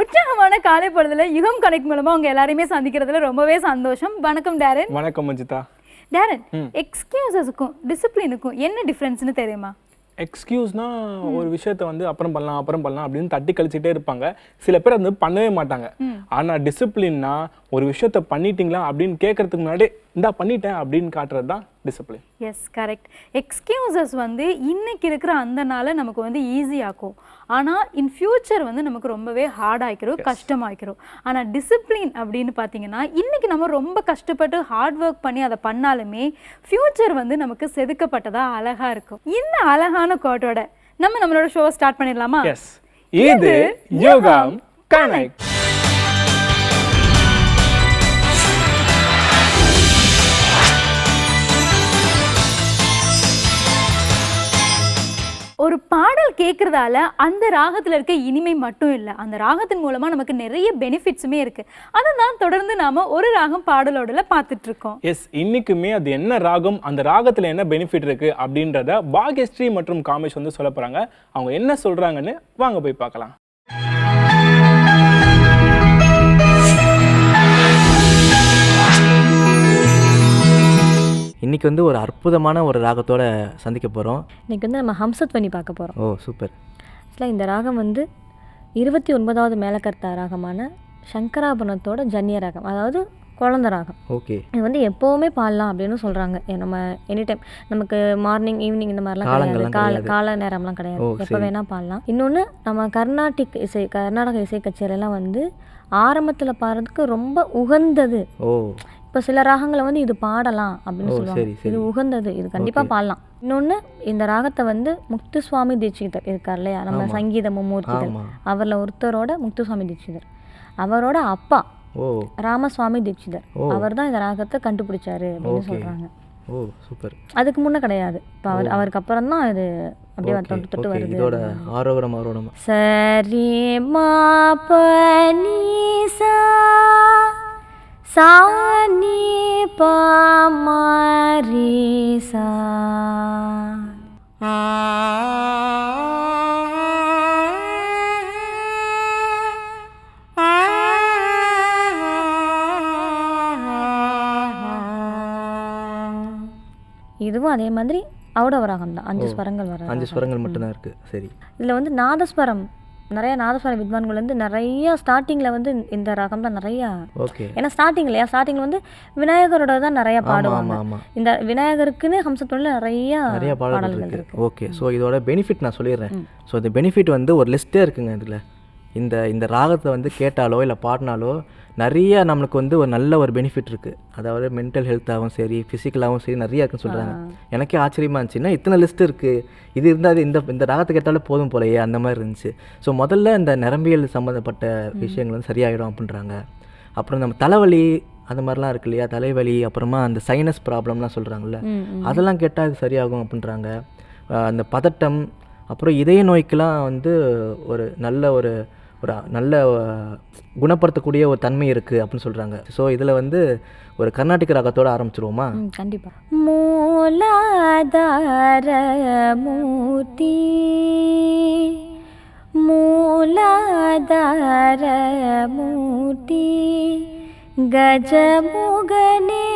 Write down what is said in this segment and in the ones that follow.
உற்சாகமான காலை பொழுதுல யுகம் கனெக்ட் மூலமா உங்க எல்லாரையுமே சந்திக்கிறதுல ரொம்பவே சந்தோஷம். வணக்கம் டேரன். வணக்கம் மஞ்சிதா. டேரன், எக்ஸ்கியூசஸுக்கும் டிசிப்ளினுக்கும் என்ன டிஃபரன்ஸ்னு தெரியுமா? எக்ஸ்கியூஸ்னா ஒரு விஷயத்த வந்து அப்புறம் பண்ணலாம் அப்படின்னு தட்டி கழிச்சிட்டே இருப்பாங்க. சில பேர் வந்து பண்ணவே மாட்டாங்க. ஆனா டிசிப்ளின்னா ஒரு விஷயத்த பண்ணிட்டீங்களா அப்படின்னு கேட்கறதுக்கு முன்னாடி இந்தா பண்ணிட்டேன் அப்படின்னு காட்டுறது தான் டிசிப்ளின். S, correct. எக்ஸ்கியூசஸ் வந்து இன்னைக்கு இருக்கிற அந்த நாளை நமக்கு வந்து ஈஸியாக்கும். ஆனால் இன் ஃபியூச்சர் வந்து நமக்கு ரொம்பவே ஹார்ட் ஆகிக்கிறோம், கஷ்டமாகிக்கிறோம். ஆனால் டிசிப்ளின் அப்படின்னு பார்த்தீங்கன்னா இன்னைக்கு நம்ம ரொம்ப கஷ்டப்பட்டு ஹார்ட் ஒர்க் பண்ணி அதை பண்ணாலுமே ஃபியூச்சர் வந்து நமக்கு செதுக்கப்பட்டதாக அழகாக இருக்கும். இந்த அழகான கோட்டோட நம்மளோட ஷோ ஸ்டார்ட் பண்ணிடலாமா? எஸ், இது யுகம் கனெக்ட். ஒரு பாடல் கேட்கறதால அந்த ராகத்தில் இருக்க இனிமை மட்டும் இல்லை, அந்த ராகத்தின் மூலமா நமக்கு நிறைய பெனிஃபிட்ஸுமே இருக்கு. அதை தான் தொடர்ந்து நாம ஒரு ராகம் பாடலோடல பார்த்துட்டு இருக்கோம். எஸ், இன்னைக்குமே அது என்ன ராகம், அந்த ராகத்துல என்ன பெனிஃபிட் இருக்கு அப்படின்றத பாக்யஸ்ரீ மற்றும் காமேஷ் வந்து சொல்ல போறாங்க. அவங்க என்ன சொல்றாங்கன்னு வாங்க போய் பார்க்கலாம். இன்றைக்கி வந்து ஒரு அற்புதமான ஒரு ராகத்தோடு சந்திக்க போகிறோம். இன்றைக்கி வந்து நம்ம ஹம்சத்வனி பார்க்க போகிறோம். ஓ சூப்பர். ஆக்சுவலாக இந்த ராகம் வந்து 29வது மேலகர்த்தா ராகமான சங்கராபரணத்தோட ஜன்னிய ராகம், அதாவது குழந்த ராகம். ஓகே. இது வந்து எப்போவுமே பாடலாம் அப்படின்னு சொல்கிறாங்க. நம்ம எனி டைம், நமக்கு மார்னிங் ஈவினிங் இந்த மாதிரிலாம் கிடையாது, கால நேரம்லாம் கிடையாது, எப்போ வேணால் பாடலாம். இன்னொன்று, நம்ம கர்நாடக இசை கச்சேரியெல்லாம் வந்து ஆரம்பத்தில் பாடுறதுக்கு ரொம்ப உகந்தது. ஓ, இப்போ சில ராகங்களை வந்து இது பாடலாம் அப்படின்னு சொல்லுவாங்க, இது உகந்தது, இது கண்டிப்பாக பாடலாம். இன்னொன்று, இந்த ராகத்தை வந்து முத்துசுவாமி தீட்சிதர் இருக்கார் இல்லையா, நம்ம சங்கீத மும்மூர்த்திகள், அவரில் ஒருத்தரோட முத்துசுவாமி தீட்சிதர், அவரோட அப்பா ராமசுவாமி தீட்சிதர், அவர் தான் இந்த ராகத்தை கண்டுபிடிச்சாரு அப்படின்னு சொல்கிறாங்க. ஓ சூப்பர். அதுக்கு முன்னே கிடையாது, இப்போ அவருக்கு அப்புறம் தான் இது அப்படியே தொட்டு வருது. இதோட ஆரோகரம் சரி மா பனி சா சானி பாமாரி சா. இதுவும் அதே மாதிரி ஔடவராகம் தான், 5 ஸ்வரங்கள் வர, 5 ஸ்வரங்கள் மட்டும்தான் இருக்குது. சரி. இதில் வந்து நாதஸ்வரம், நிறைய நாதஸ்வர வித்வான்கள் வந்து நிறைய ஸ்டார்டிங்கில் வந்து இந்த ராகம் தான் நிறையா. ஓகே. ஏன்னா ஸ்டார்டிங்கில் வந்து விநாயகரோட தான் நிறையா பாடுவாங்க. இந்த விநாயகருக்குன்னு ஹம்சத்வனியில் நிறைய பாடல்கள் இருக்கு. ஓகே. ஸோ இதோட பெனிஃபிட் நான் சொல்லிடுறேன். ஸோ இந்த பெனிஃபிட் வந்து ஒரு லிஸ்ட்டே இருக்குங்க. இதில் இந்த ராகத்தை வந்து கேட்டாலோ இல்லை பாடினாலோ நிறைய நம்மளுக்கு வந்து ஒரு நல்ல ஒரு பெனிஃபிட் இருக்குது. அதாவது மென்டல் ஹெல்த்தாகவும் சரி, ஃபிசிக்கலாகவும் சரி நிறையா இருக்குன்னு சொல்கிறாங்க. எனக்கே ஆச்சரியமாக இருந்துச்சுன்னா இத்தனை லிஸ்ட் இருக்குது, இது இருந்தால் இந்த ராகத்தை கேட்டாலும் போதும் போலையே அந்த மாதிரி இருந்துச்சு. ஸோ முதல்ல இந்த நரம்பியல் சம்மந்தப்பட்ட விஷயங்கள் வந்து சரியாயிடும் அப்படின்றாங்க. அப்புறம் நம்ம தலைவலி அந்த மாதிரிலாம் இருக்கு இல்லையா, தலைவலி, அப்புறமா அந்த சைனஸ் ப்ராப்ளம்லாம் சொல்கிறாங்கல்ல, அதெல்லாம் கேட்டால் அது சரியாகும் அப்படின்றாங்க. அந்த பதட்டம், அப்புறம் இதய நோய்க்கெலாம் வந்து ஒரு நல்ல குணப்படுத்தக்கூடிய ஒரு தன்மை இருக்குது அப்படின்னு சொல்கிறாங்க. ஸோ இதில் வந்து ஒரு கர்நாடிக் ராகத்தோடு ஆரம்பிச்சிருவோமா? கண்டிப்பாக. மூலாதார மூர்த்தி மூலாதார மூர்த்தி கஜமுகனே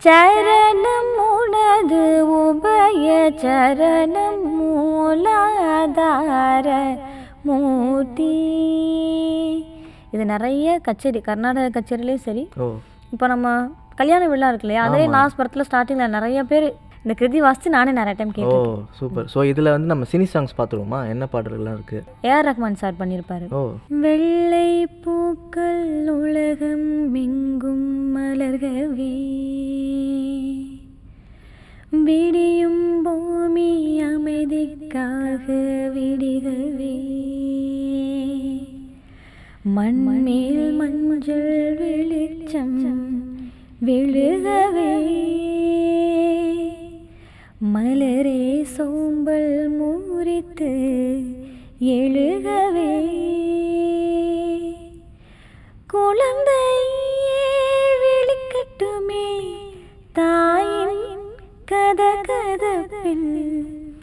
சரணம் உனது உபய சரணம் மூலாதார மூர்த்தி. இது நிறைய கச்சேரி, கர்நாடக கச்சேரிலையும் சரி, இப்போ நம்ம கல்யாண விழா இருக்கு இல்லையா, அதே நாஸ்பரத்தில் ஸ்டார்டிங்கில் நிறைய பேர் இந்த கிருதி வாசித்து நானே நிறைய டைம் கேட்டேன். ஓ சூப்பர். ஸோ இதில் வந்து நம்ம சினி சாங்ஸ் பார்த்துருவோமா, என்ன பாடல்கள்லாம் இருக்குது? ஏஆர் ரஹ்மான் சார் பண்ணியிருப்பாரு. வெள்ளை பூக்கள் உலகம் எங்கும் மலர்கவே, விடியும் பூமி அமைதிக்காக விடிகவே, மண்மேல் மஞ்சள் வெளிச்சம் விழுகவே, மலரே சோம்பல் மூரித்து எழுகவே, குழந்தையே விழிக்கட்டுமே தாயின் கதகதப்பில்.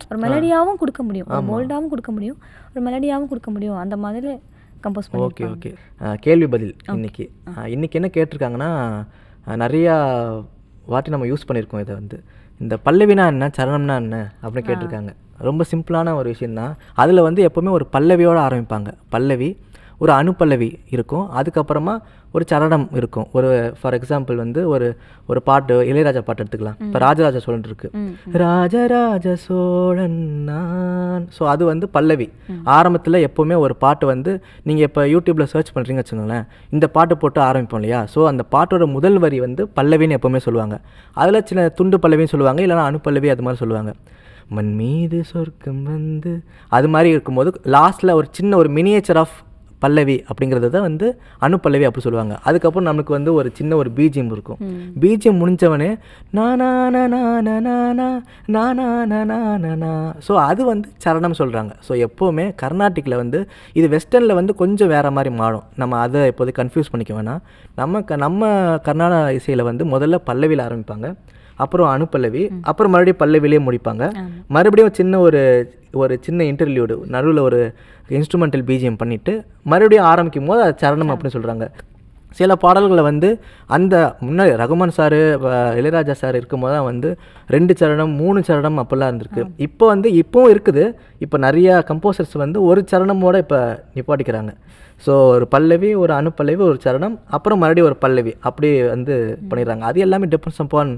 ஒரு மெலடியாகவும் கொடுக்க முடியும், ஒரு போல்டாகவும் கொடுக்க முடியும், ஒரு மெலடியாகவும் கொடுக்க முடியும். அந்த மாதிரி கம்போஸ் ஓகே ஓகே கேள்வி பதில் இன்னைக்கு என்ன கேட்டிருக்காங்கன்னா நிறையா வாட்டி நம்ம யூஸ் பண்ணியிருக்கோம் இதை வந்து இந்த பல்லவினா என்ன சரணம்னா என்ன அப்படின்னு கேட்டிருக்காங்க. ரொம்ப சிம்பிளான ஒரு விஷயந்தான். அதில் வந்து எப்போவுமே ஒரு பல்லவியோடு ஆரம்பிப்பாங்க. பல்லவி, ஒரு அனுப்பல்லவி இருக்கும், அதுக்கப்புறமா ஒரு சரணம் இருக்கும். ஒரு ஃபார் எக்ஸாம்பிள் வந்து ஒரு பாட்டு, இளையராஜா பாட்டு எடுத்துக்கலாம். இப்போ ராஜராஜ சோழன் இருக்கு, ராஜராஜ சோழன் நான். ஸோ அது வந்து பல்லவி. ஆரம்பத்தில் எப்போவுமே ஒரு பாட்டு வந்து நீங்கள் இப்போ யூடியூப்பில் சர்ச் பண்ணுறீங்க வச்சுக்கோங்களேன், இந்த பாட்டு போட்டு ஆரம்பிப்போம் இல்லையா? ஸோ அந்த பாட்டோட முதல் வரி வந்து பல்லவின்னு எப்போவுமே சொல்லுவாங்க. அதில் சின்ன துண்டு பல்லவின்னு சொல்லுவாங்க, இல்லைனா அனுப்பல்லவி அது மாதிரி சொல்லுவாங்க. மண் மீது சொர்க்கம் வந்து அது மாதிரி இருக்கும்போது லாஸ்ட்டில் ஒரு சின்ன ஒரு மினியேச்சர் ஆஃப் பல்லவி அப்படிங்கிறது தான் வந்து அனுப்பல்லவி அப்படி சொல்லுவாங்க. அதுக்கப்புறம் நமக்கு வந்து ஒரு சின்ன ஒரு பிஜிஎம் இருக்கும். பிஜிஎம் முடிஞ்சவனே நானா. ஸோ அது வந்து சரணம் சொல்கிறாங்க. ஸோ எப்போவுமே கர்நாடிக்கில் வந்து இது வெஸ்டர்னில் வந்து கொஞ்சம் வேறு மாதிரி மாறும். நம்ம அதை இப்போது கன்ஃபியூஸ் பண்ணிக்க வேணாம். நம்ம கர்நாடக இசையில் வந்து முதல்ல பல்லவியில் ஆரம்பிப்பாங்க, அப்புறம் அனுப்பல்லவி, அப்புறம் மறுபடியும் பல்லவிலேயே முடிப்பாங்க. மறுபடியும் ஒரு சின்ன இன்டர்வியூடு நடுவில் ஒரு இன்ஸ்ட்ருமெண்டல் பிஜிஎம் பண்ணிவிட்டு மறுபடியும் ஆரம்பிக்கும் போது அது சரணம் அப்படின்னு சொல்கிறாங்க. சில பாடல்களை வந்து அந்த முன்னாடி ரகுமான் சார், இளையராஜா சார் இருக்கும்போது தான் வந்து 2 சரணம் 3 சரணம் அப்போல்லாம் இருந்திருக்கு. இப்போ வந்து இப்போவும் இருக்குது. இப்போ நிறையா கம்போசர்ஸ் வந்து ஒரு சரணமோடு இப்போ நிப்பாட்டிக்கிறாங்க. ஸோ ஒரு பல்லவி, ஒரு அனுப்பல்லவி, ஒரு சரணம், அப்புறம் மறுபடியும் ஒரு பல்லவி, அப்படி வந்து பண்ணிடுறாங்க. அது எல்லாமே டிபெண்ட்ஸ் அப்பான்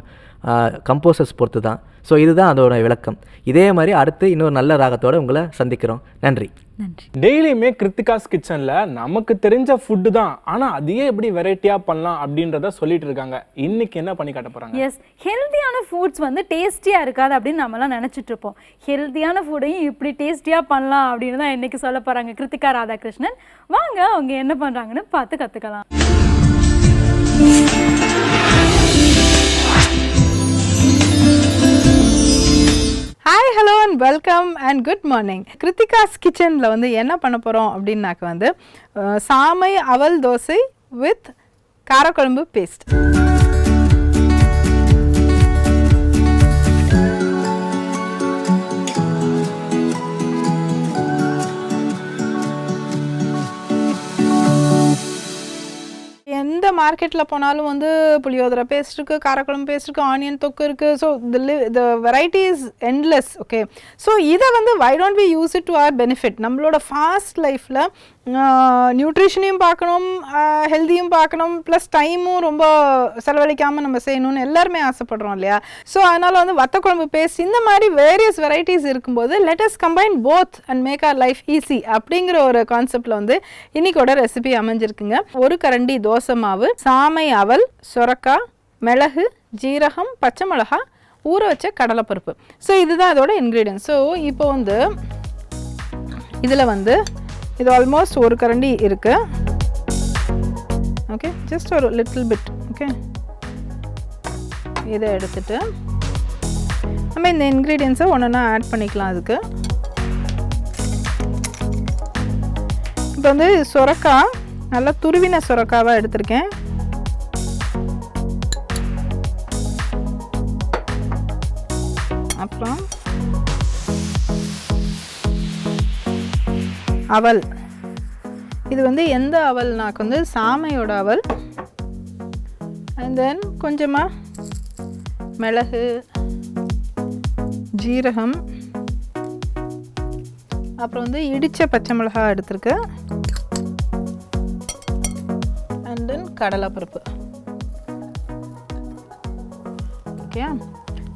கம்போசர்ஸ் பொறுத்து தான். ஸோ இதுதான் அதோட விளக்கம். இதே மாதிரி அடுத்து இன்னொரு நல்ல ராகத்தோடு உங்களை சந்திக்கிறோம். நன்றி. டெய்லியுமே கிருத்திகாஸ் கிச்சனில் நமக்கு தெரிஞ்ச ஃபுட்டு தான், ஆனால் அதையே எப்படி வெரைட்டியாக பண்ணலாம் அப்படின்றத சொல்லிட்டு இருக்காங்க. இன்னைக்கு என்ன பண்ணி காட்ட போகிறாங்க? எஸ், ஹெல்த்தியான ஃபுட்ஸ் வந்து டேஸ்டியாக இருக்காது அப்படின்னு நம்மலாம் நினச்சிட்டு இருப்போம். ஹெல்த்தியான ஃபுட்டையும் இப்படி டேஸ்டியாக பண்ணலாம் அப்படின்னு தான் இன்னைக்கு சொல்ல போகிறாங்க கிருத்திகா ராதாகிருஷ்ணன். வாங்க அவங்க என்ன பண்ணுறாங்கன்னு பார்த்து கற்றுக்கலாம். Hi, hello and welcome and good morning. Kiruthika's கிச்சனில் வந்து என்ன பண்ண போகிறோம் அப்படின்னாக்க வந்து சாமை அவல் தோசை வித் காரக்குழம்பு பேஸ்ட். எந்த மார்க்கெட்டில் போனாலும் வந்து புளியோதரை பேஸ்ட் இருக்குது, காரக்குழம்பு பேஸ்ட் இருக்குது, ஆனியன் தொக்கு இருக்குது. So the variety is endless. Okay, so இதை வந்து why don't we use it to our benefit? நம்மளோட ஃபாஸ்ட் லைஃப்பில் நியூட்ரிஷனையும் பார்க்கணும், ஹெல்த்தியும் பார்க்கணும், ப்ளஸ் டைமும் ரொம்ப செலவழிக்காமல் நம்ம செய்யணும்னு எல்லாருமே ஆசைப்படுறோம் இல்லையா? ஸோ அதனால் வந்து வத்தக்குழம்பு பேஸ்ட் இந்த மாதிரி வேரியஸ் வெரைட்டிஸ் இருக்கும்போது let us combine both and make our life easy அப்படிங்கிற ஒரு கான்செப்டில் வந்து இன்னைக்கோட ரெசிபி அமைஞ்சிருக்குங்க. ஒரு கரண்டி தோசை மாவு, சாமை அவல், சொரக்காய், மிளகு, ஜீரகம், பச்சை மிளகா, ஊற வச்ச கடலைப்பருப்பு. ஸோ இதுதான் அதோட இன்க்ரீடியன்ஸ். ஸோ இப்போ வந்து இதில் வந்து இது ஆல்மோஸ்ட் ஒரு கரண்டி இருக்குது. ஓகே, ஜஸ்ட் ஒரு லிட்டில் பிட். ஓகே, இதை எடுத்துட்டு நம்ம இந்த இன்க்ரீடியன்ஸை ஒன்றா ஆட் பண்ணிக்கலாம். அதுக்கு இப்போ வந்து சொரக்காய் நல்லா துருவின சொரக்காவாக எடுத்திருக்கேன். அப்புறம் அவல். இது வந்து எந்த அவல்னாக்கு வந்து சாமையோட அவல். அண்ட் தென் கொஞ்சமாக மிளகு, ஜீரகம், அப்புறம் வந்து இடித்த பச்சை மிளகாய் எடுத்துருக்கு. அண்ட் தென் கடலைப்பருப்பு. ஓகே,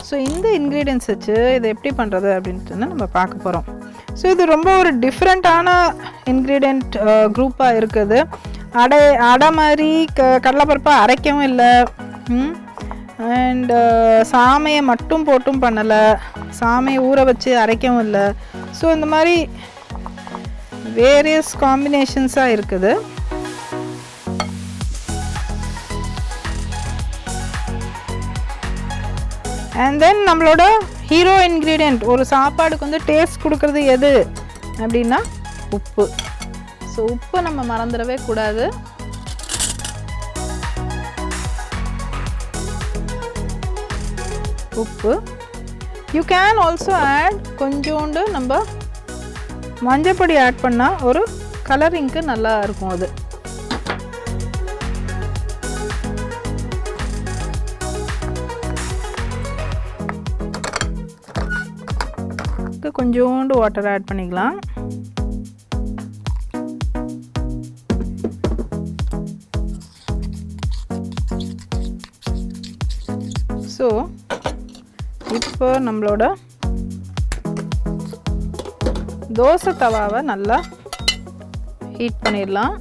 ஸோ இந்த இன்க்ரீடியன்ஸ் வச்சு இதை எப்படி பண்ணுறது அப்படின்ட்டு நம்ம பார்க்க போகிறோம். ஸோ இது ரொம்ப ஒரு டிஃப்ரெண்ட்டான இன்க்ரீடியண்ட் குரூப்பாக இருக்குது. அடை மாதிரி கடலைப்பருப்பாக அரைக்கவும் இல்லை, அண்ட் சாமையை மட்டும் போட்டும் பண்ணலை, சாமையை ஊற வச்சு அரைக்கவும் இல்லை. ஸோ இந்த மாதிரி வேரியஸ் காம்பினேஷன்ஸாக இருக்குது. அண்ட் தென் நம்மளோட ஹீரோ இன்க்ரீடியண்ட், ஒரு சாப்பாடுக்கு வந்து டேஸ்ட் கொடுக்கறது எது அப்படின்னா உப்பு. ஸோ உப்பு நம்ம மறந்துடவே கூடாது. உப்பு. யூ கேன் ஆல்சோ ஆட் கொஞ்சோண்டு நம்ம மஞ்சப்பொடி ஆட் பண்ணால் ஒரு கலரிங்க்கு நல்லா இருக்கும் அது. கொஞ்சோண்டு வாட்டர் ஆட் பண்ணிக்கலாம். ஸோ இப்போ நம்மளோட தோசை தவாவை நல்லா ஹீட் பண்ணிடலாம்.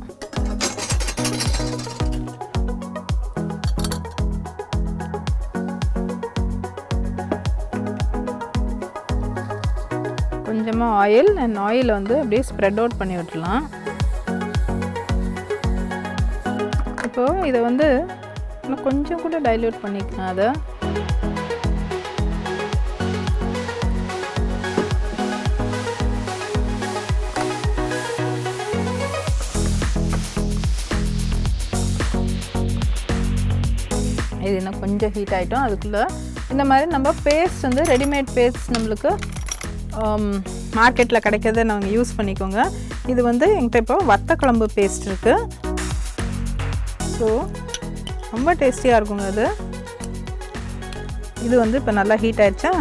கொஞ்சமாக ஆயில் அண்ட் ஆயில் வந்து அப்படியே ஸ்ப்ரெட் அவுட் பண்ணி விட்டுலாம். இப்போது இதை வந்து இன்னும் கொஞ்சம் கூட டைல்யூட் பண்ணிக்கலாம். அதை இது இன்னும் கொஞ்சம் ஹீட் ஆகிட்டோம். அதுக்குள்ளே இந்த மாதிரி நம்ம பேஸ்ட் வந்து ரெடிமேட் பேஸ்ட் நம்மளுக்கு மார்க்கெட்டில் கிடைக்கிறத நாங்கள் யூஸ் பண்ணிக்கோங்க. இது வந்து என்கிட்ட இப்போ வத்தக்குழம்பு பேஸ்ட் இருக்குது. ஸோ ரொம்ப டேஸ்டியாக இருக்குங்க அது. இது வந்து இப்போ நல்லா ஹீட் ஆயிடுச்சா.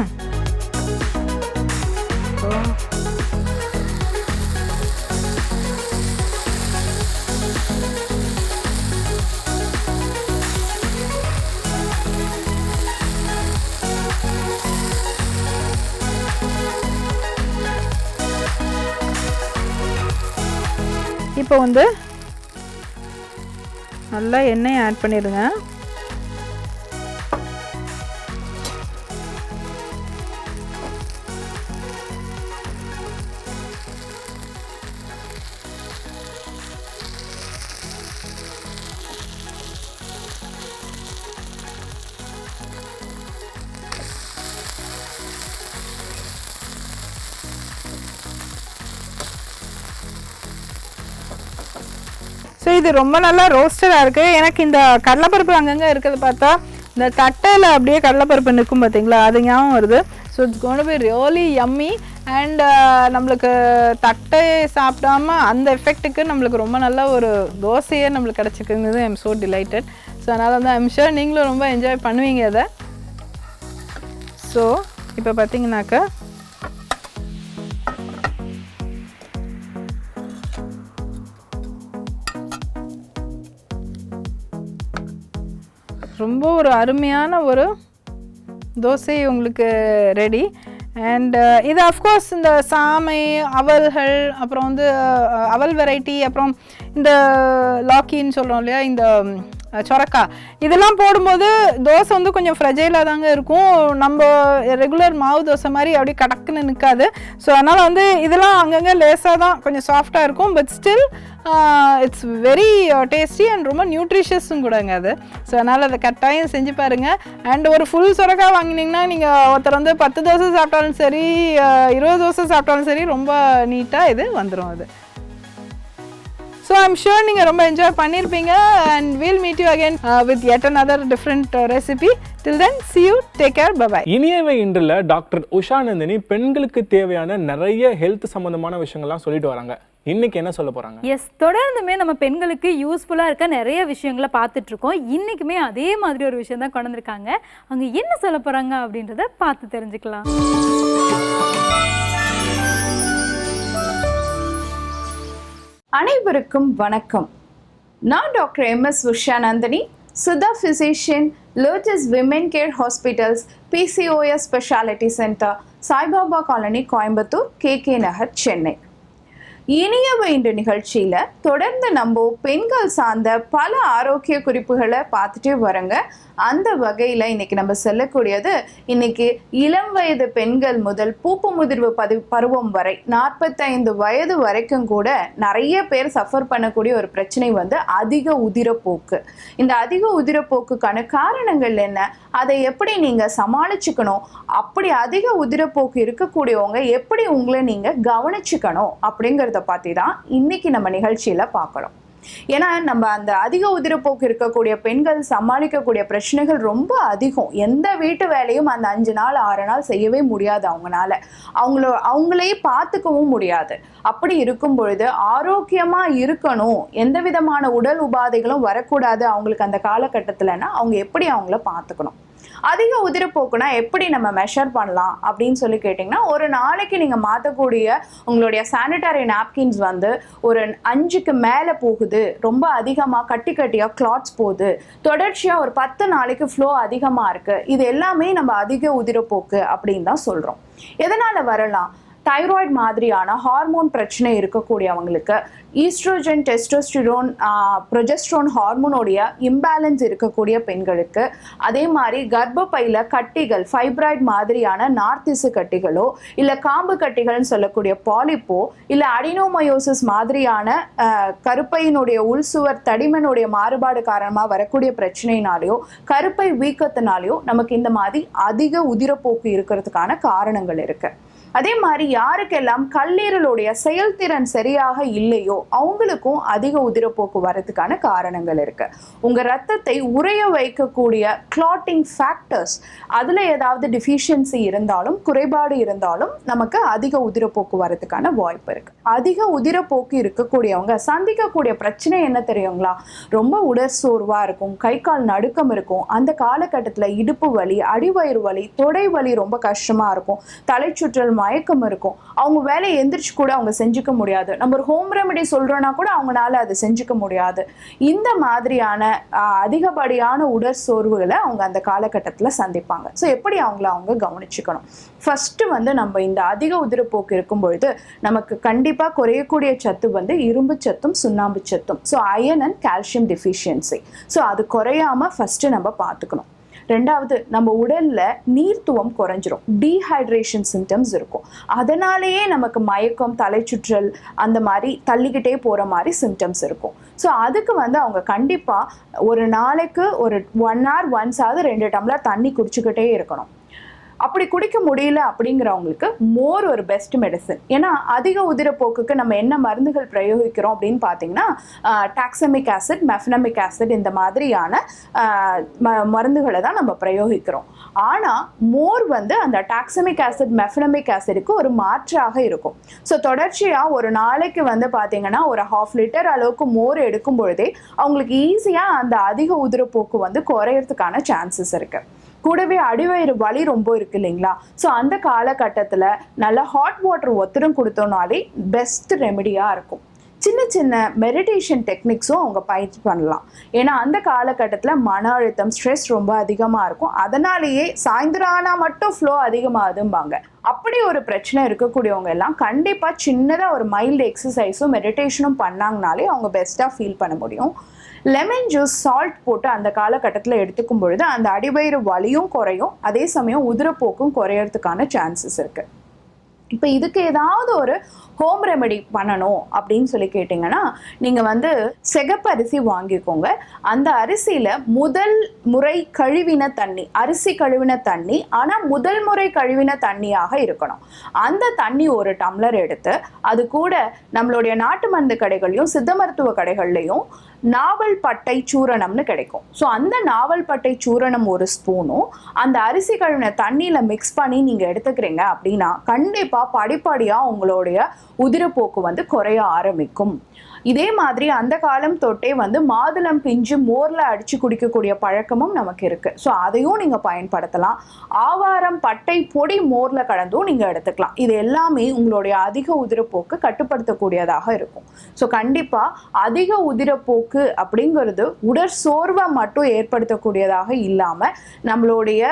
இப்போ வந்து நல்லா எண்ணெயை ஆட் பண்ணிடுங்க. ஸோ இது ரொம்ப நல்லா ரோஸ்டடாக இருக்குது. எனக்கு இந்த கடலைப்பருப்பு அங்கங்கே இருக்கிறத பார்த்தா இந்த தட்டையில் அப்படியே கடலைப்பருப்பு நிற்கும் பார்த்தீங்களா, அது ஞாபகம் வருது. So it's gonna to be really yummy. And நம்மளுக்கு தட்டை சாப்பிடாம அந்த எஃபெக்ட்டுக்கு நம்மளுக்கு ரொம்ப நல்ல ஒரு தோசையே நம்மளுக்கு கிடச்சிருக்குங்கிறது I am so delighted. So அதனால் வந்து ஐம் ஷூர் நீங்களும் ரொம்ப என்ஜாய் பண்ணுவீங்க அதை. ஸோ இப்போ பார்த்தீங்கன்னாக்கா ரொம்ப ஒரு அருமையான ஒரு தோசை உங்களுக்கு ரெடி. அண்ட் இது அஃப்கோர்ஸ் இந்த சாமை, அவல்கள், அப்புறம் வந்து அவல் வெரைட்டி, அப்புறம் இந்த லாக்கின்னு சொல்கிறோம் இல்லையா, இந்த சொரக்கா, இதெல்லாம் போடும்போது தோசை வந்து கொஞ்சம் ஃப்ரெஜைலாக தாங்க இருக்கும். நம்ம ரெகுலர் மாவு தோசை மாதிரி அப்படியே கடக்குன்னு நிற்காது. ஸோ அதனால் வந்து இதெல்லாம் அங்கங்கே லேசாக தான் கொஞ்சம் சாஃப்டாக இருக்கும். But still it's very tasty and ரொம்ப நியூட்ரிஷியஸும் கூடங்க அது. ஸோ அதனால் அதை கட்டாயம் செஞ்சு பாருங்கள். அண்ட் ஒரு ஃபுல் சொரக்கா வாங்கினீங்கன்னா நீங்கள் ஒருத்தர் வந்து 10 தோசை சாப்பிட்டாலும் சரி, 20 தோசை சாப்பிட்டாலும் சரி, ரொம்ப நீட்டாக இது வந்துடும் அது. So I'm sure நீங்கள் ரொம்ப என்ஜாய் பண்ணியிருப்பீங்க. and we'll meet you again with yet another different recipe. Till then, see you, take care, bye bye. Iniyavai இன்றில் doctor Usha Nandini பெண்களுக்கு தேவையான நிறைய ஹெல்த் சம்பந்தமான விஷயங்கள்லாம் சொல்லிட்டு வராங்க. இன்னைக்கு என்ன சொல்ல போறாங்க? எஸ், தொடர்ந்துமே நம்ம பெண்களுக்கு யூஸ்ஃபுல்லாக இருக்க நிறைய விஷயங்களை பார்த்துட்டு இருக்கோம். இன்னைக்குமே அதே மாதிரி ஒரு விஷயம் தான் கொண்டு வந்திருக்காங்க. அங்கே என்ன சொல்ல போறாங்க அப்படின்றத பார்த்து தெரிஞ்சுக்கலாம். அனைவருக்கும் வணக்கம். நான் டாக்டர் MS உஷா நந்தினி, சுதா physician, Lotus Women Care Hospitals, PCOS speciality centre, Saibaba colony, Coimbatore, KK Nagar, Chennai. இனியவை இன்று நிகழ்ச்சியில் தொடர்ந்து நம்ம பெண்கள் சார்ந்த பல ஆரோக்கிய குறிப்புகளை பார்த்துட்டே வரோங்க. அந்த வகையில் இன்னைக்கு நம்ம சொல்லக்கூடியது, இன்னைக்கு இளம் வயது பெண்கள் முதல் பூப்பு முதிர்வு பருவம் வரை 45 வயது வரைக்கும் கூட நிறைய பேர் சஃபர் பண்ணக்கூடிய ஒரு பிரச்சனை வந்து அதிக உதிரப்போக்கு. இந்த அதிக உதிரப்போக்குக்கான காரணங்கள் என்ன, அதை எப்படி நீங்கள் சமாளிச்சுக்கணும், அப்படி அதிக உதிரப்போக்கு இருக்கக்கூடியவங்க எப்படி உங்களை நீங்கள் கவனிச்சுக்கணும் அப்படிங்கிறத பற்றி தான் இன்னைக்கு நம்ம நிகழ்ச்சியில் பார்க்குறோம். ஏன்னா நம்ம அந்த அதிக உதிரப்போக்கு இருக்கக்கூடிய பெண்கள் சமாளிக்கக்கூடிய பிரச்சனைகள் ரொம்ப அதிகம். எந்த வீட்டு வேலையும் அந்த 5 நாள் 6 நாள் செய்யவே முடியாது அவங்களால. அவங்களே பார்த்துக்கவும் முடியாது. அப்படி இருக்கும் பொழுது ஆரோக்கியமா இருக்கணும், எந்த விதமான உடல் உபாதைகளும் வரக்கூடாது அவங்களுக்கு அந்த காலகட்டத்தில்னா அவங்க எப்படி அவங்கள பார்த்துக்கணும். அதிக உதிரப்போக்குனா எப்படி நம்ம மெஷர் பண்ணலாம் அப்படின்னு சொல்லி கேட்டிங்கன்னா, ஒரு நாளைக்கு நீங்கள் மாற்றக்கூடிய உங்களுடைய சானிட்டரி நாப்கின்ஸ் வந்து ஒரு 5க்கு மேலே போகுது, ரொம்ப அதிகமாக கட்டியாக கிளாத்ஸ் போகுது, தொடர்ச்சியாக ஒரு 10 நாளைக்கு ஃப்ளோ அதிகமாக இருக்குது, இது எல்லாமே நம்ம அதிக உதிரப்போக்கு அப்படின்னு தான் சொல்கிறோம். எதனால் வரலாம்? தைராய்டு மாதிரியான ஹார்மோன் பிரச்சனை இருக்கக்கூடியவங்களுக்கு ஈஸ்ட்ரோஜன், டெஸ்டோஸ்டிரோன், ப்ரொஜெஸ்ட்ரோன் ஹார்மோனுடைய இம்பேலன்ஸ் இருக்கக்கூடிய பெண்களுக்கு, அதே மாதிரி கர்ப்பப்பையில் கட்டிகள், ஃபைப்ராய்டு மாதிரியான நார்த்திசு கட்டிகளோ இல்லை காம்பு கட்டிகள்னு சொல்லக்கூடிய பாலிப்போ இல்லை அடினோமயோசிஸ் மாதிரியான கருப்பையினுடைய உள்சுவர் தடிமனுடைய மாறுபாடு காரணமாக வரக்கூடிய பிரச்சனையினாலேயோ கருப்பை வீக்கத்தினாலேயோ நமக்கு இந்த மாதிரி அதிக உதிரப்போக்கு இருக்கிறதுக்கான காரணங்கள் இருக்குது. அதே மாதிரி யாருக்கெல்லாம் கல்லீரலுடைய செயல்திறன் சரியாக இல்லையோ அவங்களுக்கும் அதிக உதிரப்போக்கு வரதுக்கான காரணங்கள் இருக்கு. உங்க ரத்தத்தை உறைய வைக்கக்கூடிய கிளாட்டிங் ஃபேக்டர்ஸ், அதுல ஏதாவது டிஃபிஷியன்சி இருந்தாலும், குறைபாடு இருந்தாலும் நமக்கு அதிக உதிரப்போக்கு வரதுக்கான வாய்ப்பு இருக்கு. அதிக உதிரப்போக்கு இருக்கக்கூடியவங்க சந்திக்கக்கூடிய பிரச்சனை என்ன தெரியுங்களா? ரொம்ப உடற்சோர்வா இருக்கும், கை கால் நடுக்கம் இருக்கும், அந்த காலகட்டத்தில் இடுப்பு வலி, அடிவயிறு வலி, தொடை வலி ரொம்ப கஷ்டமா இருக்கும், தலை சுற்றல், மயக்கம் இருக்கும். அவங்க வேலையை எந்திரிச்சு கூட அவங்க செஞ்சுக்க முடியாது. நம்ம ஒரு ஹோம் ரெமெடி சொல்றோம்னா கூட அவங்களால அதை செஞ்சுக்க முடியாது. இந்த மாதிரியான அதிகப்படியான உடற்சோர்வுகளை அவங்க அந்த காலகட்டத்தில் சந்திப்பாங்க. ஸோ எப்படி அவங்க கவனிச்சுக்கணும்? ஃபர்ஸ்ட் வந்து நம்ம இந்த அதிக உதிரப்போக்கு இருக்கும் பொழுது நமக்கு கண்டிப்பா குறையக்கூடிய சத்து வந்து இரும்பு சத்தும் சுண்ணாம்பு சத்தும். So iron and calcium deficiency. So அது குறையாம ஃபர்ஸ்ட் நம்ம பார்த்துக்கணும். ரெண்டாவது, நம்ம உடல்ல நீர்த்துவம் குறைஞ்சிரும், டீஹைட்ரேஷன் சிம்டம்ஸ் இருக்கும். அதனாலேயே நமக்கு மயக்கம், தலை சுற்றல், அந்த மாதிரி தள்ளிக்கிட்டே போற மாதிரி சிம்டம்ஸ் இருக்கும். ஸோ அதுக்கு வந்து அவங்க கண்டிப்பா ஒரு நாளைக்கு ஒரு 1 hour once 2 டம்ளர் தண்ணி குடிச்சுக்கிட்டே இருக்கணும். அப்படி குடிக்க முடியல அப்படிங்கிறவங்களுக்கு மோர் ஒரு பெஸ்ட் மெடிசன். ஏன்னா அதிக உதிரப்போக்குக்கு நம்ம என்ன மருந்துகள் பிரயோகிக்கிறோம் அப்படின்னு பார்த்தீங்கன்னா, டாக்ஸமிக் ஆசிட், மெஃபனமிக் ஆசிட், இந்த மாதிரியான மருந்துகளை தான் நம்ம பிரயோகிக்கிறோம். ஆனால் மோர் வந்து அந்த டாக்ஸமிக் ஆசிட், மெஃபனமிக் ஆசிடுக்கு ஒரு மாற்றாக இருக்கும். ஸோ தொடர்ச்சியாக ஒரு நாளைக்கு வந்து பார்த்தீங்கன்னா ஒரு 1/2 லிட்டர் அளவுக்கு மோர் எடுக்கும் பொழுதே அவங்களுக்கு ஈஸியாக அந்த அதிக உதிரப்போக்கு வந்து குறையறதுக்கான சான்சஸ் இருக்குது. கூடவே அடிவயிறு வலி ரொம்ப இருக்கு இல்லைங்களா? ஸோ அந்த காலகட்டத்தில் நல்லா ஹாட் வாட்டர் ஒத்தடம் கொடுத்தோம்னாலே பெஸ்ட் ரெமெடியாக இருக்கும். சின்ன சின்ன மெடிடேஷன் டெக்னிக்ஸும் அவங்க பயிற்சி பண்ணலாம். ஏன்னா அந்த காலகட்டத்தில் மன அழுத்தம், ஸ்ட்ரெஸ் ரொம்ப அதிகமாக இருக்கும். அதனாலேயே சாயந்தரம் ஆனால் மட்டும் ஃப்ளோ அதிகமாகுதும்பாங்க. அப்படி ஒரு பிரச்சனை இருக்கக்கூடியவங்க எல்லாம் கண்டிப்பாக சின்னதாக ஒரு மைல்டு எக்ஸசைஸும் மெடிடேஷனும் பண்ணாங்கனாலே அவங்க பெஸ்ட்டாக ஃபீல் பண்ண முடியும். லெமன் ஜூஸ், சால்ட் போட்டு அந்த காலகட்டத்தில் எடுத்துக்கும் பொழுது அந்த அடிவயிறு வலியும் குறையும், அதே சமயம் உதிரப்போக்கும் குறையறதுக்கான சான்சஸ் இருக்குது. இப்போ இதுக்கு ஏதாவது ஒரு ஹோம் ரெமெடி பண்ணணும் அப்படின்னு சொல்லி கேட்டிங்கன்னா, நீங்கள் வந்து சிகப்பு அரிசி வாங்கிக்கோங்க. அந்த அரிசியில் முதல் முறை கழுவின தண்ணி, அரிசி கழுவின தண்ணி, ஆனால் முதல் முறை கழுவின தண்ணியாக இருக்கணும். அந்த தண்ணி 1 டம்ளர் எடுத்து அது கூட நம்மளுடைய நாட்டு மருந்து கடைகள்லையும் சித்த மருத்துவ கடைகள்லையும் நாவல் பட்டை சூரணம்னு கிடைக்கும். ஸோ அந்த நாவல் பட்டை சூரணம் 1 ஸ்பூனும் அந்த அரிசி கழுவின தண்ணியில் மிக்ஸ் பண்ணி நீங்கள் எடுத்துக்கிறீங்க அப்படின்னா கண்டிப்பாக படிப்படியாக உங்களுடைய உதிரப்போக்கு வந்து குறைய ஆரம்பிக்கும். இதே மாதிரி அந்த காலம் தொட்டே வந்து மாதுளம் பிஞ்சு மோரில் அடித்து குடிக்கக்கூடிய பழக்கமும் நமக்கு இருக்குது. ஸோ அதையும் நீங்கள் பயன்படுத்தலாம். ஆவாரம் பட்டை பொடி மோரில் கலந்தும் நீங்கள் எடுத்துக்கலாம். இது எல்லாமே உங்களுடைய அதிக உதிரப்போக்கு கட்டுப்படுத்தக்கூடியதாக இருக்கும். ஸோ கண்டிப்பாக அதிக உதிரப்போக்கு அப்படிங்கிறது உடற்சோர்வை மட்டும் ஏற்படுத்தக்கூடியதாக இல்லாமல் நம்மளுடைய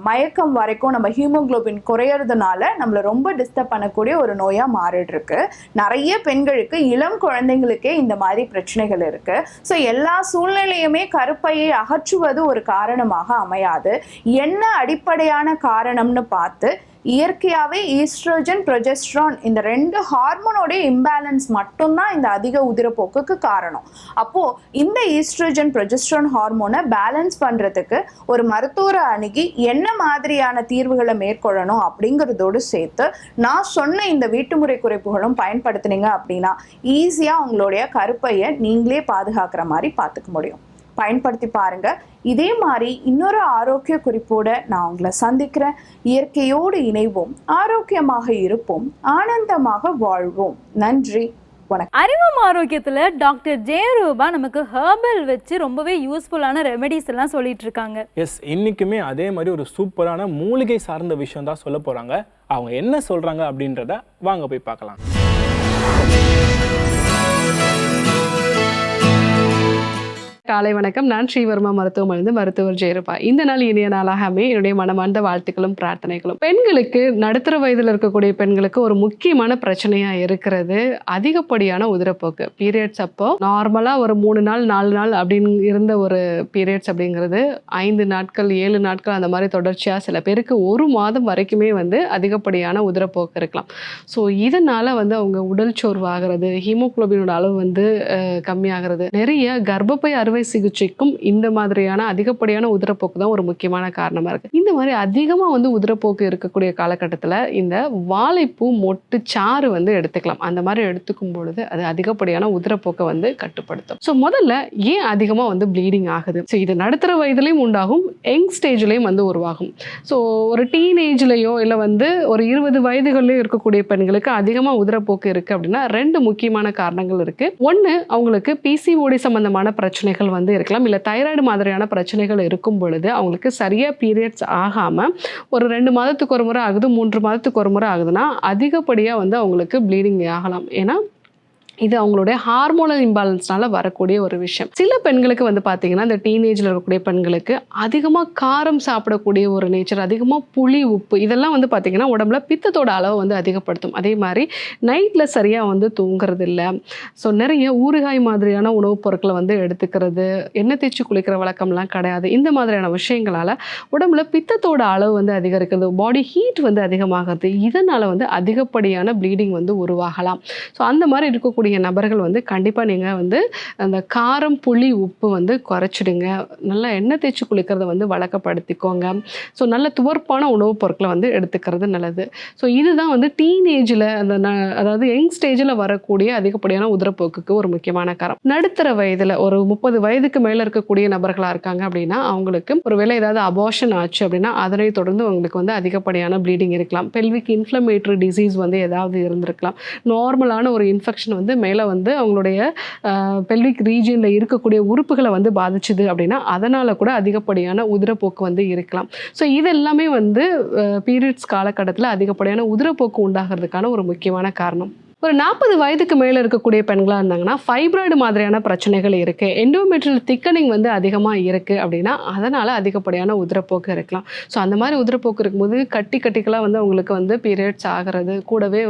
மயக்கம் வரைக்கும் நம்ம ஹீமோகுளோபின் குறையறதுனால நம்மளை ரொம்ப டிஸ்டர்ப் பண்ணக்கூடிய ஒரு நோயாக மாறிடுருக்கு. நிறைய பெண்களுக்கு, இளம் குழந்தைங்களுக்கே இந்த மாதிரி பிரச்சனைகள் இருக்கு. ஸோ எல்லா சூழ்நிலையுமே கருப்பையை அகற்றுவது ஒரு காரணமாக அமையாது. என்ன அடிப்படையான காரணம்னு பார்த்து இயற்கையாகவே ஈஸ்ட்ரோஜன் ப்ரொஜெஸ்ட்ரான் இந்த 2 ஹார்மோனோடைய இம்பேலன்ஸ் மட்டும்தான் இந்த அதிக உதிரப்போக்குக்கு காரணம். அப்போது இந்த ஈஸ்ட்ரோஜன் ப்ரொஜெஸ்ட்ரான் ஹார்மோனை பேலன்ஸ் பண்ணுறதுக்கு ஒரு மருத்துவரை அணுகி என்ன மாதிரியான தீர்வுகளை மேற்கொள்ளணும் அப்படிங்கிறதோடு சேர்த்து நான் சொன்ன இந்த வீட்டுமுறை குறைப்புகளும் பயன்படுத்தினீங்க அப்படின்னா ஈஸியாக உங்களுடைய கருப்பையை நீங்களே பாதுகாக்கிற மாதிரி பார்த்துக்க முடியும். பயன்படுத்தி பாருங்க. இதே மாதிரி இன்னொரு ஆரோக்கிய குறிப்போட நான் உங்களை சந்திக்கிறேன். இயற்கையோடு இணைவோம், ஆரோக்கியமாக இருப்போம், ஆனந்தமாக வாழ்வோம். நன்றி, வணக்கம். அறிவும் ஆரோக்கியத்துல டாக்டர் ஜெயரூபா நமக்கு ஹெர்பல் வச்சு ரொம்பவே யூஸ்ஃபுல்லான ரெமெடிஸ் எல்லாம் சொல்லிட்டு இருக்காங்க. எஸ், இன்னைக்குமே அதே மாதிரி ஒரு சூப்பரான மூலிகை சார்ந்த விஷயம் தான் சொல்ல போறாங்க. அவங்க என்ன சொல்றாங்க அப்படின்றத வாங்க போய் பார்க்கலாம். காலை வணக்கம். நான் ஸ்ரீவர்மா மருத்துவமனைந்து மருத்துவர் ஜெயரூபா. இந்த நாள் இனிய நாளாகவே என்னுடைய மனமார்ந்த வாழ்த்துக்களும் பிரார்த்தனைகளும். பெண்களுக்கு, நடுத்தர வயதில் இருக்கக்கூடிய பெண்களுக்கு ஒரு முக்கியமான பிரச்சனையா இருக்கிறது அதிகப்படியான உதிரப்போக்கு. பீரியட்ஸ் அப்போ நார்மலா ஒரு 3 நாள் 4 நாள் அப்படின்னு இருந்த ஒரு பீரியட்ஸ் அப்படிங்கிறது 5 நாட்கள் 7 நாட்கள் அந்த மாதிரி தொடர்ச்சியா, சில பேருக்கு 1 மாதம் வரைக்குமே அதிகப்படியான உதிரப்போக்கு இருக்கலாம். ஸோ இதனால அவங்க உடல் சோர்வாகிறது, ஹீமோகுளோபினோட அளவு கம்மியாகிறது. நிறைய கர்ப்பப்பை அறுவை சிகிச்சைக்கும் இந்த மாதிரியான அதிகப்படியான உதிரப்போக்கு தான் ஒரு முக்கியமான காரணமா இருக்கு. இந்த மாதிரி அதிகமா உதிரப்போக்கு இருக்கக்கூடிய காலகட்டத்தில் இந்த வாழைப்பூ மொட்டு சாறு எடுத்துக்கலாம். அந்த மாதிரி எடுத்துக்கும் பொழுது அது அதிகப்படியான உதிரப்போக்கை கட்டுப்படுத்தும். ஸோ முதல்ல ஏன் அதிகமா ப்ளீடிங் ஆகுது? ஸோ இது நடுத்தர வயதுலையும் உண்டாகும், யங் ஸ்டேஜ்லையும் உருவாகும். ஸோ ஒரு டீனேஜ்லயோ இல்லை ஒரு 20 வயதுகளிலயோ இருக்கக்கூடிய பெண்களுக்கு அதிகமா உதிரப்போக்கு இருக்கு அப்படின்னா 2 முக்கியமான காரணங்கள் இருக்கு. ஒன்று, அவங்களுக்கு பிசிஓடி சம்பந்தமான பிரச்சனைகள் இருக்கலாம், இல்லை தைராய்டு மாதிரியான பிரச்சனைகள் இருக்கும் பொழுது அவங்களுக்கு சரியா பீரியட்ஸ் ஆகாம ஒரு 2 மாதத்துக்கு ஒரு முறை ஆகுது, 3 மாதத்துக்கு ஒரு முறை ஆகுதுன்னா அதிகப்படியா அவங்களுக்கு ப்ளீடிங் ஆகலாம். ஏன்னா இது அவங்களுடைய ஹார்மோனல் இம்பேலன்ஸ்னால வரக்கூடிய ஒரு விஷயம். சில பெண்களுக்கு பார்த்தீங்கன்னா இந்த டீனேஜில் இருக்கக்கூடிய பெண்களுக்கு அதிகமாக காரம் சாப்பிடக்கூடிய ஒரு நேச்சர், அதிகமாக புளி, உப்பு இதெல்லாம் பார்த்தீங்கன்னா உடம்புல பித்தத்தோட அளவை அதிகப்படுத்தும். அதே மாதிரி நைட்டில் சரியாக தூங்குறது இல்லை. ஸோ நிறைய ஊறுகாய் மாதிரியான உணவுப் பொருட்களை எடுத்துக்கிறது, எண்ணெய் தேய்ச்சி குளிக்கிற வழக்கம்லாம் கிடையாது. இந்த மாதிரியான விஷயங்களால் உடம்புல பித்தத்தோட அளவு அதிகரிக்கிறது, பாடி ஹீட் அதிகமாகிறது. இதனால் அதிகப்படியான ப்ளீடிங் உருவாகலாம். ஸோ அந்த மாதிரி இருக்கக்கூடிய நபர்கள் கண்டிப்பாக நீங்கள் அந்த காரம், புளி, உப்பு குறைச்சிடுங்க. நல்லா எண்ணெய் தேய்ச்சி குளிக்கிறத வழக்கப்படுத்திக்கோங்க. ஸோ நல்ல துவர்ப்பான உணவுப் பொருட்களை எடுத்துக்கிறது நல்லது. ஸோ இதுதான் டீனேஜில் அதாவது யங் ஸ்டேஜில் வரக்கூடிய அதிகப்படியான உதிரப்போக்குக்கு ஒரு முக்கியமான காரணம். நடுத்தர வயதில் ஒரு 30 வயதுக்கு மேலே இருக்கக்கூடிய நபர்களாக இருக்காங்க அப்படின்னா அவங்களுக்கு ஒருவேளை ஏதாவது அபார்ஷன் ஆச்சு அப்படின்னா அதனை தொடர்ந்து அவங்களுக்கு அதிகப்படியான ப்ளீடிங் இருக்கலாம். பெல்விக் இன்ஃப்ளமேட்டரி டிசீஸ் ஏதாவது இருந்திருக்கலாம். நார்மலான ஒரு இன்ஃபெக்ஷன் மேலே அவங்களுடைய பெல்விக் ரீஜியனில் இருக்கக்கூடிய உறுப்புகளை பாதிச்சுது அப்படின்னா அதனால் கூட அதிகப்படியான உதிரப்போக்கு இருக்கலாம். ஸோ இதெல்லாமே பீரியட்ஸ் காலகட்டத்தில் அதிகப்படியான உதிரப்போக்கு உண்டாகிறதுக்கான ஒரு முக்கியமான காரணம். ஒரு 40 வயதுக்கு மேலே இருக்கக்கூடிய பெண்களாக இருந்தாங்கன்னா ஃபைப்ராய்டு மாதிரியான பிரச்சனைகள் இருக்குது, எண்டோமெட்ரியல் திக்கனிங் அதிகமாக இருக்குது அப்படின்னா அதனால் அதிகப்படியான உதிரப்போக்கு இருக்கலாம். ஸோ அந்த மாதிரி உதிரப்போக்கு இருக்கும்போது கட்டிகளாக அவங்களுக்கு பீரியட்ஸ் ஆகிறது, கூடவே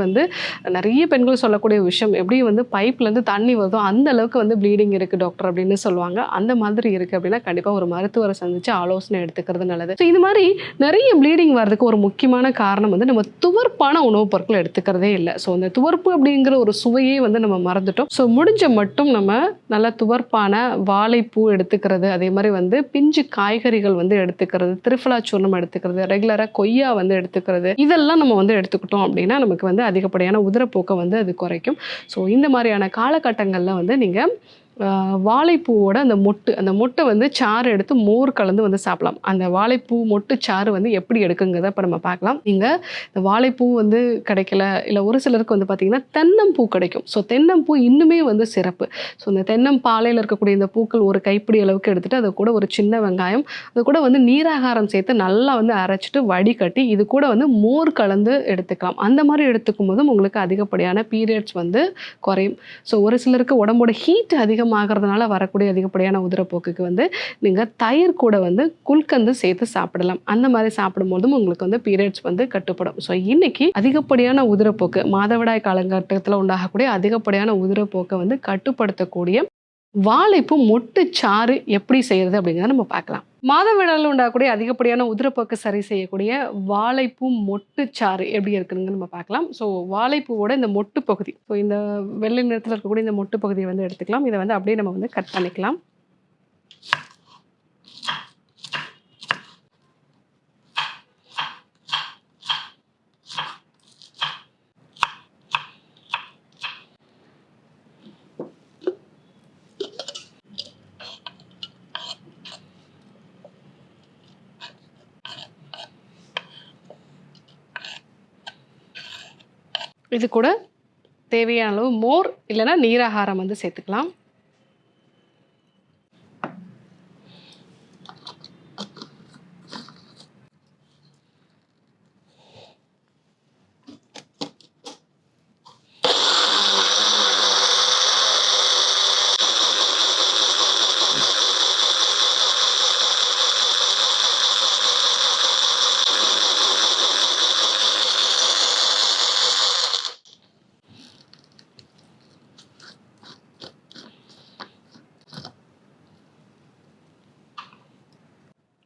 நிறைய பெண்கள் சொல்லக்கூடிய விஷயம் எப்படி பைப்லேருந்து தண்ணி வருதோ அந்த அளவுக்கு ப்ளீடிங் இருக்குது டாக்டர் அப்படின்னு சொல்லுவாங்க. அந்த மாதிரி இருக்குது அப்படின்னா கண்டிப்பாக ஒரு மருத்துவரை சந்தித்து ஆலோசனை எடுத்துக்கிறது நல்லது. ஸோ இது மாதிரி நிறைய ப்ளீடிங் வர்றதுக்கு ஒரு முக்கியமான காரணம் நம்ம துவர்ப்பான உணவுப் பொருட்கள் எடுத்துக்கிறதே இல்லை. ஸோ அந்த துவர்ப்பு அப்படிங்கிற ஒரு சுவையே நம்ம மறந்துட்டோம். ஸோ முடிஞ்ச மட்டும் நம்ம நல்ல துவர்ப்பான வாழைப்பூ எடுத்துக்கிறது, அதே மாதிரி பிஞ்சு காய்கறிகள் எடுத்துக்கிறது, திரிஃபலா சூர்ணம் எடுத்துக்கிறது, ரெகுலராக கொய்யா எடுத்துக்கிறது, இதெல்லாம் நம்ம எடுத்துக்கிட்டோம் அப்படின்னா நமக்கு அதிகப்படியான உதிரப்போக்கை அது குறைக்கும். ஸோ இந்த மாதிரியான காலகட்டங்களில் நீங்கள் வாழைப்பூவோட அந்த மொட்டை சாறு எடுத்து மோர் கலந்து சாப்பிடலாம். அந்த வாழைப்பூ மொட்டு சாறு எப்படி எடுக்குங்கிறத இப்போ நம்ம பார்க்கலாம். நீங்கள் இந்த வாழைப்பூ கிடைக்கல, இல்லை ஒரு சிலருக்கு பார்த்தீங்கன்னா தென்னம்பூ கிடைக்கும். ஸோ தென்னம்பூ இன்னுமே சிறப்பு. ஸோ இந்த தென்னம்பாலையில் இருக்கக்கூடிய இந்த பூக்கள் ஒரு கைப்பிடி அளவுக்கு எடுத்துகிட்டு அது கூட ஒரு சின்ன வெங்காயம், அது கூட நீராகாரம் சேர்த்து நல்லா அரைச்சிட்டு வடிகட்டி இது கூட மோர் கலந்து எடுத்துக்கலாம். அந்த மாதிரி எடுத்துக்கும் போதும் உங்களுக்கு அதிகப்படியான பீரியட்ஸ் குறையும். ஸோ ஒரு சிலருக்கு உடம்போட ஹீட் அதிகமாகிறதுனால வரக்கூடிய அதிகப்படியான உதிரப்போக்குக்கு நீங்கள் தயிர் கூட குல்கந்து சேர்த்து சாப்பிடலாம். அந்த மாதிரி சாப்பிடும் போதும் உங்களுக்கு பீரியட்ஸ் கட்டுப்படும். ஸோ இன்னைக்கு அதிகப்படியான உதிரப்போக்கு, மாதவிடாய் காலகட்டத்தில் உண்டாகக்கூடிய அதிகப்படியான உதிரப்போக்கை கட்டுப்படுத்தக்கூடிய வாழைப்பூ மொட்டு சாறு எப்படி செய்யறது அப்படிங்கிறத நம்ம பார்க்கலாம். மாதவிடாயில் உண்டாகக்கூடிய அதிகப்படியான உதிரப்போக்கு சரி செய்யக்கூடிய வாழைப்பூ மொட்டு சாறு எப்படி இருக்குதுன்னு நம்ம பார்க்கலாம். ஸோ வாழைப்பூவோட இந்த மொட்டு பகுதி, ஸோ இந்த வெள்ளை நிறத்தில் இருக்கக்கூடிய இந்த மொட்டு பகுதியை வந்து எடுத்துக்கலாம். இதை வந்து அப்படியே நம்ம வந்து கட் பண்ணிக்கலாம். இது கூட தேவையான அளவு மோர் இல்லைன்னா நீராகாரம் வந்து சேர்த்துக்கலாம்.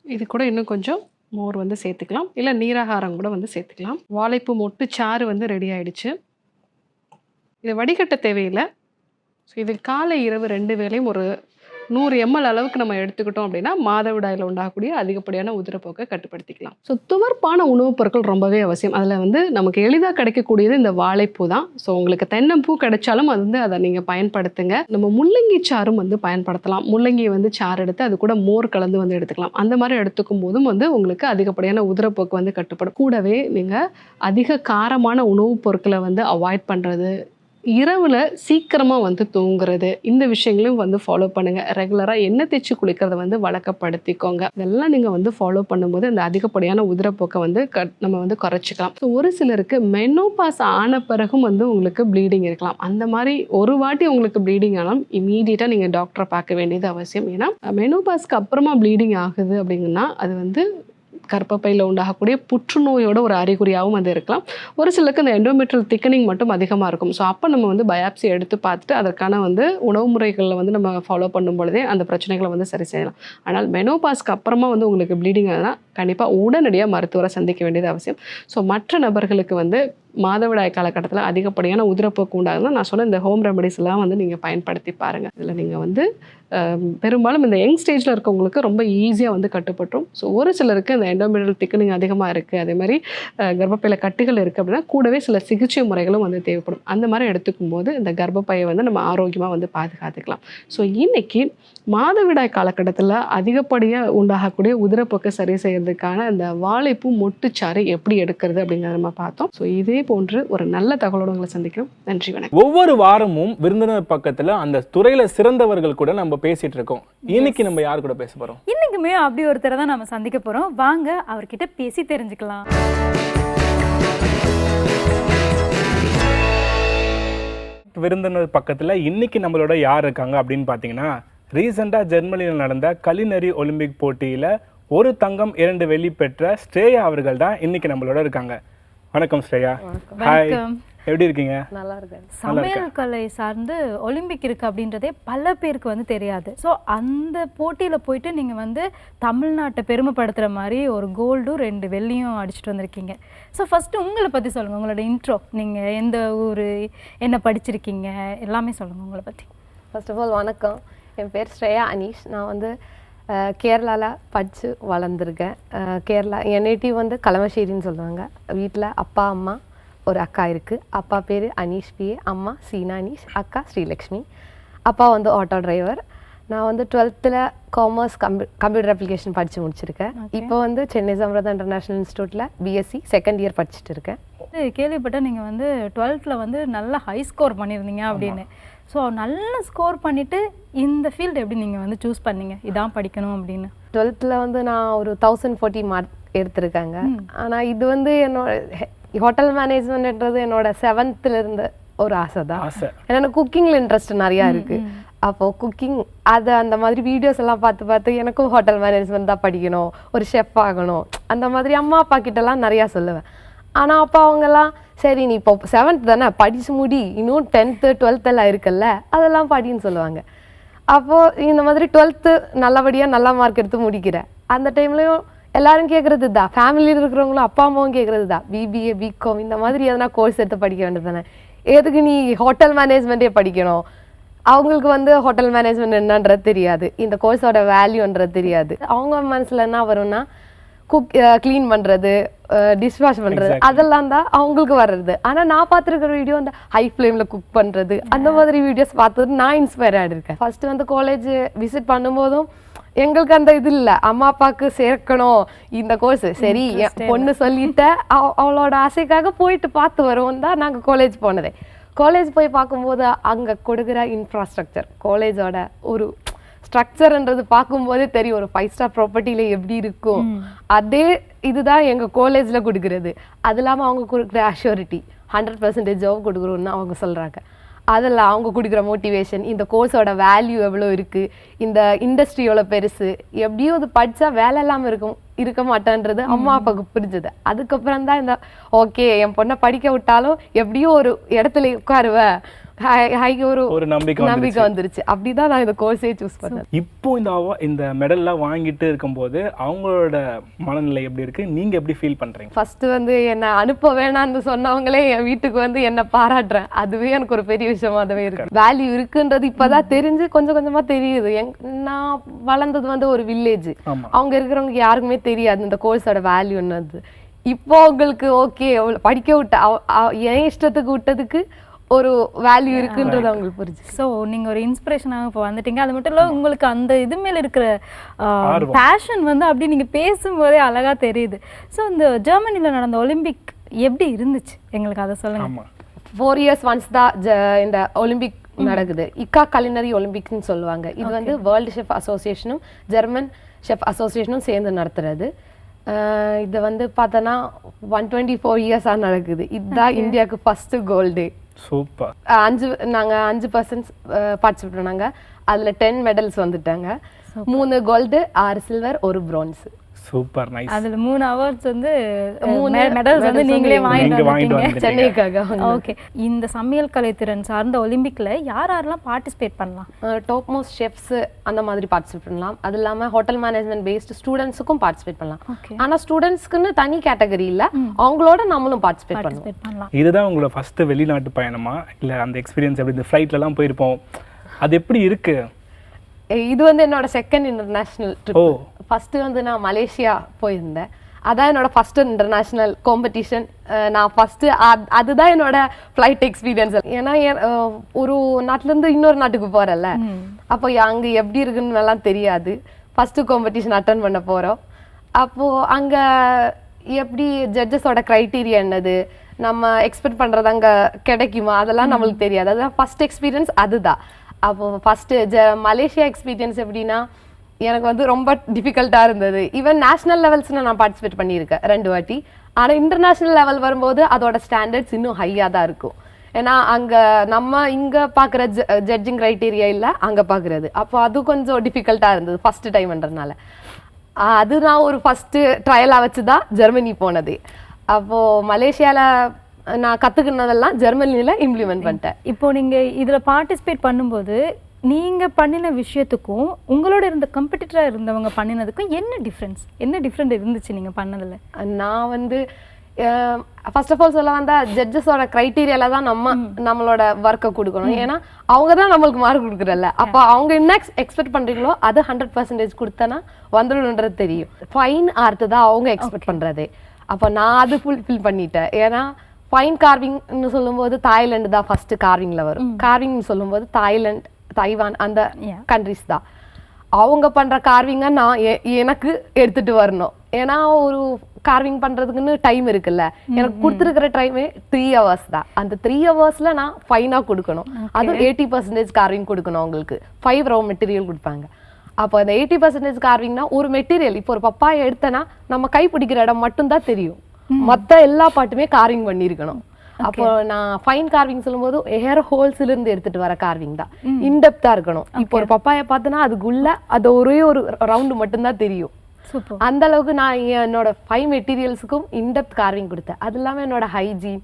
இது கூட இன்னும் கொஞ்சம் மோர் வந்து சேர்த்துக்கலாம், இல்லை நீராகாரம் கூட வந்து சேர்த்துக்கலாம். வாழைப்பூ மொட்டு சாறு வந்து ரெடி ஆயிடுச்சு. இதை வடிகட்ட தேவையில்லை. ஸோ இது காலை இரவு 2 வேளையும் ஒரு 100 ml அளவுக்கு நம்ம எடுத்துக்கிட்டோம் அப்படின்னா மாதவிடாயில் உண்டாகக்கூடிய அதிகப்படியான உதிரப்போக்கை கட்டுப்படுத்திக்கலாம். ஸோ துவர்ப்பான உணவுப் பொருட்கள் ரொம்பவே அவசியம். அதில் வந்து நமக்கு எளிதாக கிடைக்கக்கூடியது இந்த வாழைப்பூ தான். ஸோ உங்களுக்கு தென்னம்பூ கிடைச்சாலும் அது வந்து அதை நீங்கள் பயன்படுத்துங்க. நம்ம முள்ளங்கி சாறும் வந்து பயன்படுத்தலாம். முள்ளங்கியை வந்து சாறு எடுத்து அது கூட மோர் கலந்து வந்து எடுத்துக்கலாம். அந்த மாதிரி எடுத்துக்கும் போதும் வந்து உங்களுக்கு அதிகப்படியான உதிரப்போக்கு வந்து கட்டுப்படும். கூடவே நீங்கள் அதிக காரமான உணவுப் பொருட்களை வந்து அவாய்ட் பண்ணுறது, இரவில் சீக்கிரமாக வந்து தூங்குறது, இந்த விஷயங்களையும் வந்து ஃபாலோ பண்ணுங்கள். ரெகுலராக எண்ணெய் தேய்ச்சி குளிக்கிறத வந்து வழக்கப்படுத்திக்கோங்க. இதெல்லாம் நீங்கள் வந்து ஃபாலோ பண்ணும்போது அந்த அதிகப்படியான உதிரப்போக்கை வந்து நம்ம வந்து குறைச்சிக்கலாம். ஸோ ஒரு சிலருக்கு மெனோபாஸ் ஆன பிறகும் வந்து உங்களுக்கு ப்ளீடிங் இருக்கலாம். அந்த மாதிரி ஒரு வாட்டி உங்களுக்கு ப்ளீடிங் ஆனாலும் இமீடியட்டாக நீங்கள் டாக்டரை பார்க்க வேண்டியது அவசியம். ஏன்னா மெனோபாஸ்க்கு அப்புறமா ப்ளீடிங் ஆகுது அப்படிங்கன்னா அது வந்து கர்ப்பப்பையில் உண்டாகக்கூடிய புற்றுநோயோட ஒரு அறிகுறியாகவும் வந்து இருக்கலாம். ஒரு சிலருக்கு இந்த எண்டோமெட்ரியல் திக்கனிங் மட்டும் அதிகமாக இருக்கும். ஸோ அப்போ நம்ம வந்து பயாப்சி எடுத்து பார்த்துட்டு அதற்கான வந்து உணவு முறைகளில் வந்து நம்ம ஃபாலோ பண்ணும் பொழுதே அந்த பிரச்சனைகளை வந்து சரி செய்யலாம். ஆனால் மெனோபாஸ்க்கு அப்புறமா வந்து உங்களுக்கு ப்ளீடிங் ஆகுதுன்னா கண்டிப்பாக உடனடியாக மருத்துவரை சந்திக்க வேண்டியது அவசியம். ஸோ மற்ற நபர்களுக்கு வந்து மாதவிடாய் காலகட்டத்தில் அதிகப்படியான உதிரப்போக்கு உண்டாகுதுன்னா நான் சொன்ன இந்த ஹோம் ரெமடிஸ் எல்லாம் வந்து நீங்கள் பயன்படுத்தி பாருங்கள். இதில் நீங்கள் வந்து பெரும்பாலும் இந்த யங் ஸ்டேஜில் இருக்கவங்களுக்கு ரொம்ப ஈஸியாக வந்து கட்டுப்பட்டுரும். ஸோ ஒரு சிலருக்கு இந்த எண்டோமெட்ரியல் திக்கனிங் அதிகமாக இருக்குது, அதே மாதிரி கர்ப்பப்பையில் கட்டிகள் இருக்குது அப்படின்னா கூடவே சில சிகிச்சை முறைகளும் வந்து தேவைப்படும். அந்த மாதிரி எடுத்துக்கும் போது இந்த கர்ப்பப்பையை வந்து நம்ம ஆரோக்கியமாக வந்து பாதுகாத்துக்கலாம். ஸோ இன்றைக்கி மாதவிடாய் காலகட்டத்தில் அதிகப்படியாக உண்டாகக்கூடிய உதிரப்போக்கை சரி செய்யறதுக்கான இந்த வாழைப்பூ மொட்டுச்சாறு எப்படி எடுக்கிறது அப்படிங்கிறத நம்ம பார்த்தோம். ஸோ இதே போன்று ஒரு நல்ல தகவலோடு உங்களை சந்திக்கிறோம். நன்றி, வணக்கம். ஒவ்வொரு வாரமும் விருந்தினர் பக்கத்துல அந்த துறையில சிறந்தவர்கள் கூட நம்ம பேசிட்டு இருக்கோம். இன்னைக்கு நம்ம யார் கூட பேச போறோம்? இன்னைக்குமே அப்படி ஒருத்தரை தான் நம்ம சந்திக்க போறோம். வாங்க அவர்கிட்ட பேசி தெரிஞ்சுக்கலாம். விருந்தினர் பக்கத்துல இன்னைக்கு நம்மளோட யார் இருக்காங்க அப்படின்னு பாத்தீங்கன்னா, ரீசெண்டா ஜெர்மனியில் நடந்த கலினரி ஒலிம்பிக் போட்டியில 1 தங்கம் 2 வெள்ளி பெற்ற ஸ்ரேயா அவர்கள் தான் இன்னைக்கு நம்மளோட இருக்காங்க. வணக்கம் ஸ்ரேயா. ஹாய், எப்படி இருக்கீங்க? நல்லா இருக்கேன். சமையல் கலை சார்ந்து ஒலிம்பிக் இருக்கு அப்படின்றதே பல பேருக்கு வந்து தெரியாது. ஸோ அந்த போட்டியில போயிட்டு நீங்க வந்து தமிழ்நாட்டை பெருமைப்படுத்துற மாதிரி ஒரு கோல்டும் 2 வெள்ளியும் அடிச்சுட்டு வந்திருக்கீங்க. ஸோ ஃபர்ஸ்ட் உங்களை பத்தி சொல்லுங்க, உங்களோட இன்ட்ரோ, நீங்க எந்த ஊர், என்ன படிச்சிருக்கீங்க, எல்லாமே சொல்லுங்க உங்களை பத்தி. ஃபர்ஸ்ட் ஆஃப் ஆல் வணக்கம், என் பேர் ஸ்ரேயா அனீஷ். நான் வந்து கேரளாவில் படித்து வளர்ந்துருக்கேன். கேரளா என் நேட்டிவ் வந்து களமശ്ശേரின்னு சொல்லுவாங்க. வீட்டில் அப்பா அம்மா ஒரு அக்கா இருக்குது. அப்பா பேர் அனீஷ் பிஏ, அம்மா சீனா அனீஷ், அக்கா ஸ்ரீலக்ஷ்மி. அப்பா வந்து ஆட்டோ டிரைவர். நான் வந்து 12th காமர்ஸ் கம்ப்யூட்டர் அப்ளிகேஷன் படித்து முடிச்சிருக்கேன். இப்போ வந்து சென்னை சம்ரதா இன்டர்நேஷ்னல் இன்ஸ்டியூட்டில் பிஎஸ்சி செகண்ட் இயர் படிச்சுட்டு இருக்கேன். கேள்விப்பட்டேன் நீங்கள் வந்து 12th வந்து நல்ல ஹை ஸ்கோர் பண்ணியிருந்தீங்க அப்படின்னு. ஸோ நல்ல ஸ்கோர் பண்ணிவிட்டு இந்த ஃபீல்டு எப்படி நீங்கள் வந்து சூஸ் பண்ணீங்க, இதான் படிக்கணும் அப்படின்னு? 12th வந்து நான் ஒரு 1040 மார்க் எடுத்திருக்காங்க. ஆனால் இது வந்து என்னோட ஹோட்டல் மேனேஜ்மெண்ட்ன்றது என்னோட 7th இருந்து ஒரு ஆசை தான். ஏன்னா குக்கிங்கில் இன்ட்ரெஸ்ட் நிறையா இருக்குது. அப்போது குக்கிங் அதை அந்த மாதிரி வீடியோஸ் எல்லாம் பார்த்து எனக்கும் ஹோட்டல் மேனேஜ்மெண்ட் தான் படிக்கணும், ஒரு ஷெஃப் ஆகணும், அந்த மாதிரி அம்மா அப்பா கிட்டலாம் நிறையா சொல்லுவேன். ஆனால் அப்பா அவங்கெல்லாம் சரி நீ இப்போ 7th தானே படிச்சு முடி, இன்னும் 10th 12th எல்லாம் இருக்குல்ல அதெல்லாம் படின்னு சொல்லுவாங்க. அப்போது இந்த மாதிரி 12th நல்லபடியாக நல்ல மார்க் எடுத்து முடிக்கிறேன். அந்த டைம்லேயும் எல்லாரும் கேட்குறது தான், ஃபேமிலியில் இருக்கிறவங்களும் அப்பா அம்மாவும் கேட்குறது தான், பிபிஏ பிகாம் இந்த மாதிரி எதனா கோர்ஸ் எடுத்து படிக்க வேண்டியது தானே, எதுக்கு நீ ஹோட்டல் மேனேஜ்மெண்ட்டே படிக்கணும். அவங்களுக்கு வந்து ஹோட்டல் மேனேஜ்மெண்ட் என்னன்றது தெரியாது, இந்த கோர்ஸோட வேல்யூன்றது தெரியாது. அவங்க மனசில் என்ன வரும்னா க்ளீன் பண்ணுறது, டிஷ் வாஷ் பண்ணுறது, அதெல்லாம் தான் அவங்களுக்கு வர்றது. ஆனால் நான் பார்த்துருக்கிற வீடியோ அந்த ஹை ஃப்ளேமில் குக் பண்ணுறது, அந்த மாதிரி வீடியோஸ் பார்த்துட்டு நான் இன்ஸ்பயர் ஆகிருக்கேன். ஃபஸ்ட்டு வந்து காலேஜ் விசிட் பண்ணும்போதும் எங்களுக்கு அந்த இது இல்லை, அம்மா அப்பாவுக்கு சேர்க்கணும் இந்த கோர்ஸ், சரி என் பொண்ணு சொல்லிட்ட அவளோட ஆசைக்காக போயிட்டு பார்த்து வருவோம் தான் நாங்கள் காலேஜ் போனதே. காலேஜ் போய் பார்க்கும்போது அங்கே கொடுக்குற இன்ஃப்ராஸ்ட்ரக்சர், காலேஜோட ஒரு ஸ்ட்ரக்சர்ன்றது பார்க்கும்போதே தெரியும் ஒரு 5 ஸ்டார் ப்ராப்பர்ட்டியில் எப்படி இருக்கும். அதே இதுதான் எங்கள் காலேஜில் கொடுக்குறது. அது இல்லாமல் அவங்க கொடுக்குற அஷ்யூரிட்டி 100% ஜாப் கொடுக்குறோன்னு அவங்க சொல்கிறாங்க. அதில் அவங்க கொடுக்குற மோட்டிவேஷன், இந்த கோர்ஸோட வேல்யூ எவ்வளோ இருக்குது, இந்த இண்டஸ்ட்ரி எவ்வளோ பெருசு, எப்படியும் அது படித்தா வேலை இல்லாமல் இருக்க மாட்டேன்றது அம்மா அப்பாவுக்கு புரிஞ்சுது. அதுக்கப்புறம் தான் இந்த ஓகே என் பொண்ணை படிக்க விட்டாலும் எப்படியும் ஒரு இடத்துல உட்காருவேன், ஒரு நம்பிக்கை வந்துருச்சு. அப்படிதான் நான் இந்த கோர்ஸே சூஸ் பண்ணேன். இப்போ இந்த மெடல்லாம் வாங்கிட்டு இருக்கும்போது அவங்களோட மனநிலை எப்படி இருக்கு, நீங்க எப்படி ஃபீல் பண்றீங்க? ஃபர்ஸ்ட் வந்து என்ன அனுப்ப வேணாம்னு சொன்னவங்களே என் வீட்டுக்கு வந்து என்ன பாராட்டுறேன், அதுவே எனக்கு ஒரு பெரிய விஷயமாவே இருக்கு. வேல்யூ இருக்குன்றது இப்பதான் தெரிஞ்சு கொஞ்சம் கொஞ்சமா தெரியுது. நான் வளர்ந்தது வந்து ஒரு வில்லேஜ், அவங்க இருக்கிறவங்க யாருக்குமே தெரியாது இந்த கோர்ஸோட வேல்யூ என்னது. இப்போ அவங்களுக்கு ஓகே படிக்க விட்ட என் இஷ்டத்துக்கு விட்டதுக்கு ஒரு வேல்யூ இருக்குன்றது அவங்களுக்கு புரிஞ்சு. ஸோ நீங்கள் ஒரு இன்ஸ்பிரேஷனாக இப்போ வந்துட்டீங்க. அது மட்டும் இல்லை, உங்களுக்கு அந்த இது மேலே இருக்கிற பேஷன் வந்து அப்படி நீங்கள் பேசும்போதே அழகாக தெரியுது. ஸோ இந்த ஜெர்மனியில் நடந்த ஒலிம்பிக் எப்படி இருந்துச்சு, எங்களுக்கு அதை சொல்லுங்கள். 4 years ஒன்ஸ் தான் இந்த ஒலிம்பிக் நடக்குது. இக்கா கலினரி ஒலிம்பிக்னு சொல்லுவாங்க. இது வந்து வேர்ல்டு ஷெஃப் அசோசியேஷனும் ஜெர்மன் ஷெஃப் அசோசியேஷனும் சேர்ந்து நடத்துறது. இது வந்து பார்த்தோன்னா 124 இயர்ஸாக நடக்குது. இதுதான் இந்தியாவுக்கு ஃபர்ஸ்ட் கோல்டு. சூப்பர். நாங்கள் 5 பர்சன்ஸ் பார்ட்டிசிபேட் பண்ணாங்க. அதில் 10 மெடல்ஸ் வந்துட்டாங்க. 3 gold, 6 silver, 1 bronze. Super nice. அதுல 3 அவார்ட்ஸ் வந்து 3 மெடல்ஸ் வந்து நீங்களே வாங்கிட்டு வந்தீங்க சென்னைக்காக. ஓகே, இந்த சமையல் கலைத்திறன் சார்ந்த ஒலிம்பிக்ல யாரெல்லாம் பார்ட்டிசிபேட் பண்ணலாம்? டாப் மோஸ்ட் ஷெஃப்ஸ் அந்த மாதிரி பார்ட்டிசிபேட் பண்ணலாம். அது இல்லாம ஹோட்டல் மேனேஜ்மெண்ட் பேஸ்டு ஸ்டூடெண்ட்ஸுக்கும் பார்ட்டிசிபேட் பண்ணலாம். ஆனா ஸ்டூடெண்ட்ஸ்க்குன்னு தனி கேட்டகரி இல்ல, அவங்களோட நம்மளும் பார்ட்டிசிபேட் பண்ணலாம். இதுதான் உங்களோட ஃபர்ஸ்ட் வெளிநாட்டு பயணமா, இல்ல அந்த எக்ஸ்பீரியன்ஸ் எப்படி? இந்த ஃப்ளைட்ல எல்லாம் போயிருப்போம், அது எப்படி இருக்கு? இது வந்து என்னோட செகண்ட் இன்டர்நேஷனல் ட்ரிப். ஃபர்ஸ்ட் வந்து நான் மலேசியா போயிருந்தேன். அதான் என்னோட ஃபர்ஸ்ட் இன்டர்நேஷ்னல் காம்படிஷன். நான் ஃபர்ஸ்ட் அதுதான் என்னோட ஃப்ளைட் எக்ஸ்பீரியன்ஸ். ஏன்னா ஒரு நாட்டிலேருந்து இன்னொரு நாட்டுக்கு போகிறேன்ல, அப்போ அங்கே எப்படி இருக்குன்னு எல்லாம் தெரியாது. ஃபர்ஸ்ட் காம்படிஷன் அட்டன் பண்ண போகிறோம். அப்போது அங்கே எப்படி ஜட்ஜஸோட க்ரைட்டீரியா என்னது, நம்ம எக்ஸ்பெக்ட் பண்ணுறது அங்கே கிடைக்குமா, அதெல்லாம் நம்மளுக்கு தெரியாது. அதுதான் ஃபர்ஸ்ட் எக்ஸ்பீரியன்ஸ். அதுதான் அப்போது ஃபஸ்ட்டு மலேசியா எக்ஸ்பீரியன்ஸ் எப்படின்னா எனக்கு வந்து ரொம்ப டிஃபிகல்ட்டாக இருந்தது. ஈவன் நேஷ்னல் லெவல்ஸ்னு நான் பார்ட்டிசிபேட் பண்ணியிருக்கேன் 2 வாட்டி. ஆனால் இன்டர்நேஷ்னல் லெவல் வரும்போது அதோட ஸ்டாண்டர்ட்ஸ் இன்னும் ஹையாக தான் இருக்கும். ஏன்னா அங்கே நம்ம இங்கே பார்க்குற ஜட்ஜிங் க்ரைட்டீரியா இல்லை அங்கே பார்க்குறது. அப்போ அது கொஞ்சம் டிஃபிகல்ட்டாக இருந்தது ஃபஸ்ட்டு டைம்ன்றதுனால. அது நான் ஒரு ஃபஸ்ட்டு ட்ரையலாக வச்சு தான் ஜெர்மனி போனது. அப்போது மலேசியாவில் நான் கற்றுக்கினதெல்லாம் ஜெர்மனியில் இம்ப்ளிமெண்ட் பண்ணிட்டேன். இப்போ நீங்கள் இதில் பார்ட்டிசிபேட் பண்ணும்போது நீங்கள் பண்ணின விஷயத்துக்கும் உங்களோட இருந்த கம்பெடிட்டராக இருந்தவங்க பண்ணினதுக்கும் என்ன டிஃப்ரெண்ட் இருந்துச்சு நீங்கள் பண்ணதில்? நான் வந்து ஃபர்ஸ்ட் ஆஃப் ஆல் சொல்ல வந்தால் ஜட்ஜஸோட க்ரைட்டீரியாவில் தான் நம்மளோட ஒர்க்கை கொடுக்கணும். ஏன்னா அவங்க தான் நம்மளுக்கு மார்க் கொடுக்குறல்ல. அப்போ அவங்க என்ன எக்ஸ்பெக்ட் பண்ணுறீங்களோ அது 100% கொடுத்தனா வந்துடுன்றது தெரியும். ஃபைன் ஆர்ட் தான் அவங்க எக்ஸ்பெக்ட் பண்ணுறதே. அப்போ நான் அது ஃபுல்ஃபில் பண்ணிட்டேன். ஏன்னா ஃபைன் கார்விங்னு சொல்லும்போது தாய்லாந்து தான் ஃபர்ஸ்ட் கார்விங்கில் வரும். கார்விங்னு சொல்லும்போது தாய்லாந்து, தைவான் அந்த கண்ட்ரிஸ் தான். அவங்க பண்ணுற கார்விங்கை நான் எனக்கு எடுத்துகிட்டு வரணும். ஏன்னா ஒரு கார்விங் பண்ணுறதுக்குன்னு டைம் இருக்குல்ல, எனக்கு கொடுத்துருக்கிற டைமே 3 hours தான். அந்த 3 hours நான் ஃபைனாக கொடுக்கணும். அதுவும் 80% கார்விங் கொடுக்கணும். அவங்களுக்கு 5 raw மெட்டீரியல் கொடுப்பாங்க. அப்போ அந்த 80% கார்விங்னா ஒரு மெட்டீரியல், இப்போ ஒரு பப்பாயை எடுத்தனா நம்ம கை பிடிக்கிற இடம் மட்டும்தான் தெரியும், மற்ற எல்லா பாட்டுமே கார்விங் பண்ணியிருக்கணும். அப்போ நான் ஃபைன் கார்விங் சொல்லும்போது ஹேர் ஹோல்ஸ்ல இருந்து எடுத்துட்டு வர கார்விங் தான், இன்டெப்தா இருக்கணும். இப்போ ஒரு பப்பாயை பார்த்தனா அதுக்குள்ள அது ஒரே ஒரு ரவுண்டு மட்டும்தான் தெரியும். அந்த அளவுக்கு நான் என்னோட 5 மெட்டீரியல்ஸுக்கும் இன்டெப்த் கார்விங் கொடுத்தேன். அது இல்லாமல் என்னோட ஹைஜீன்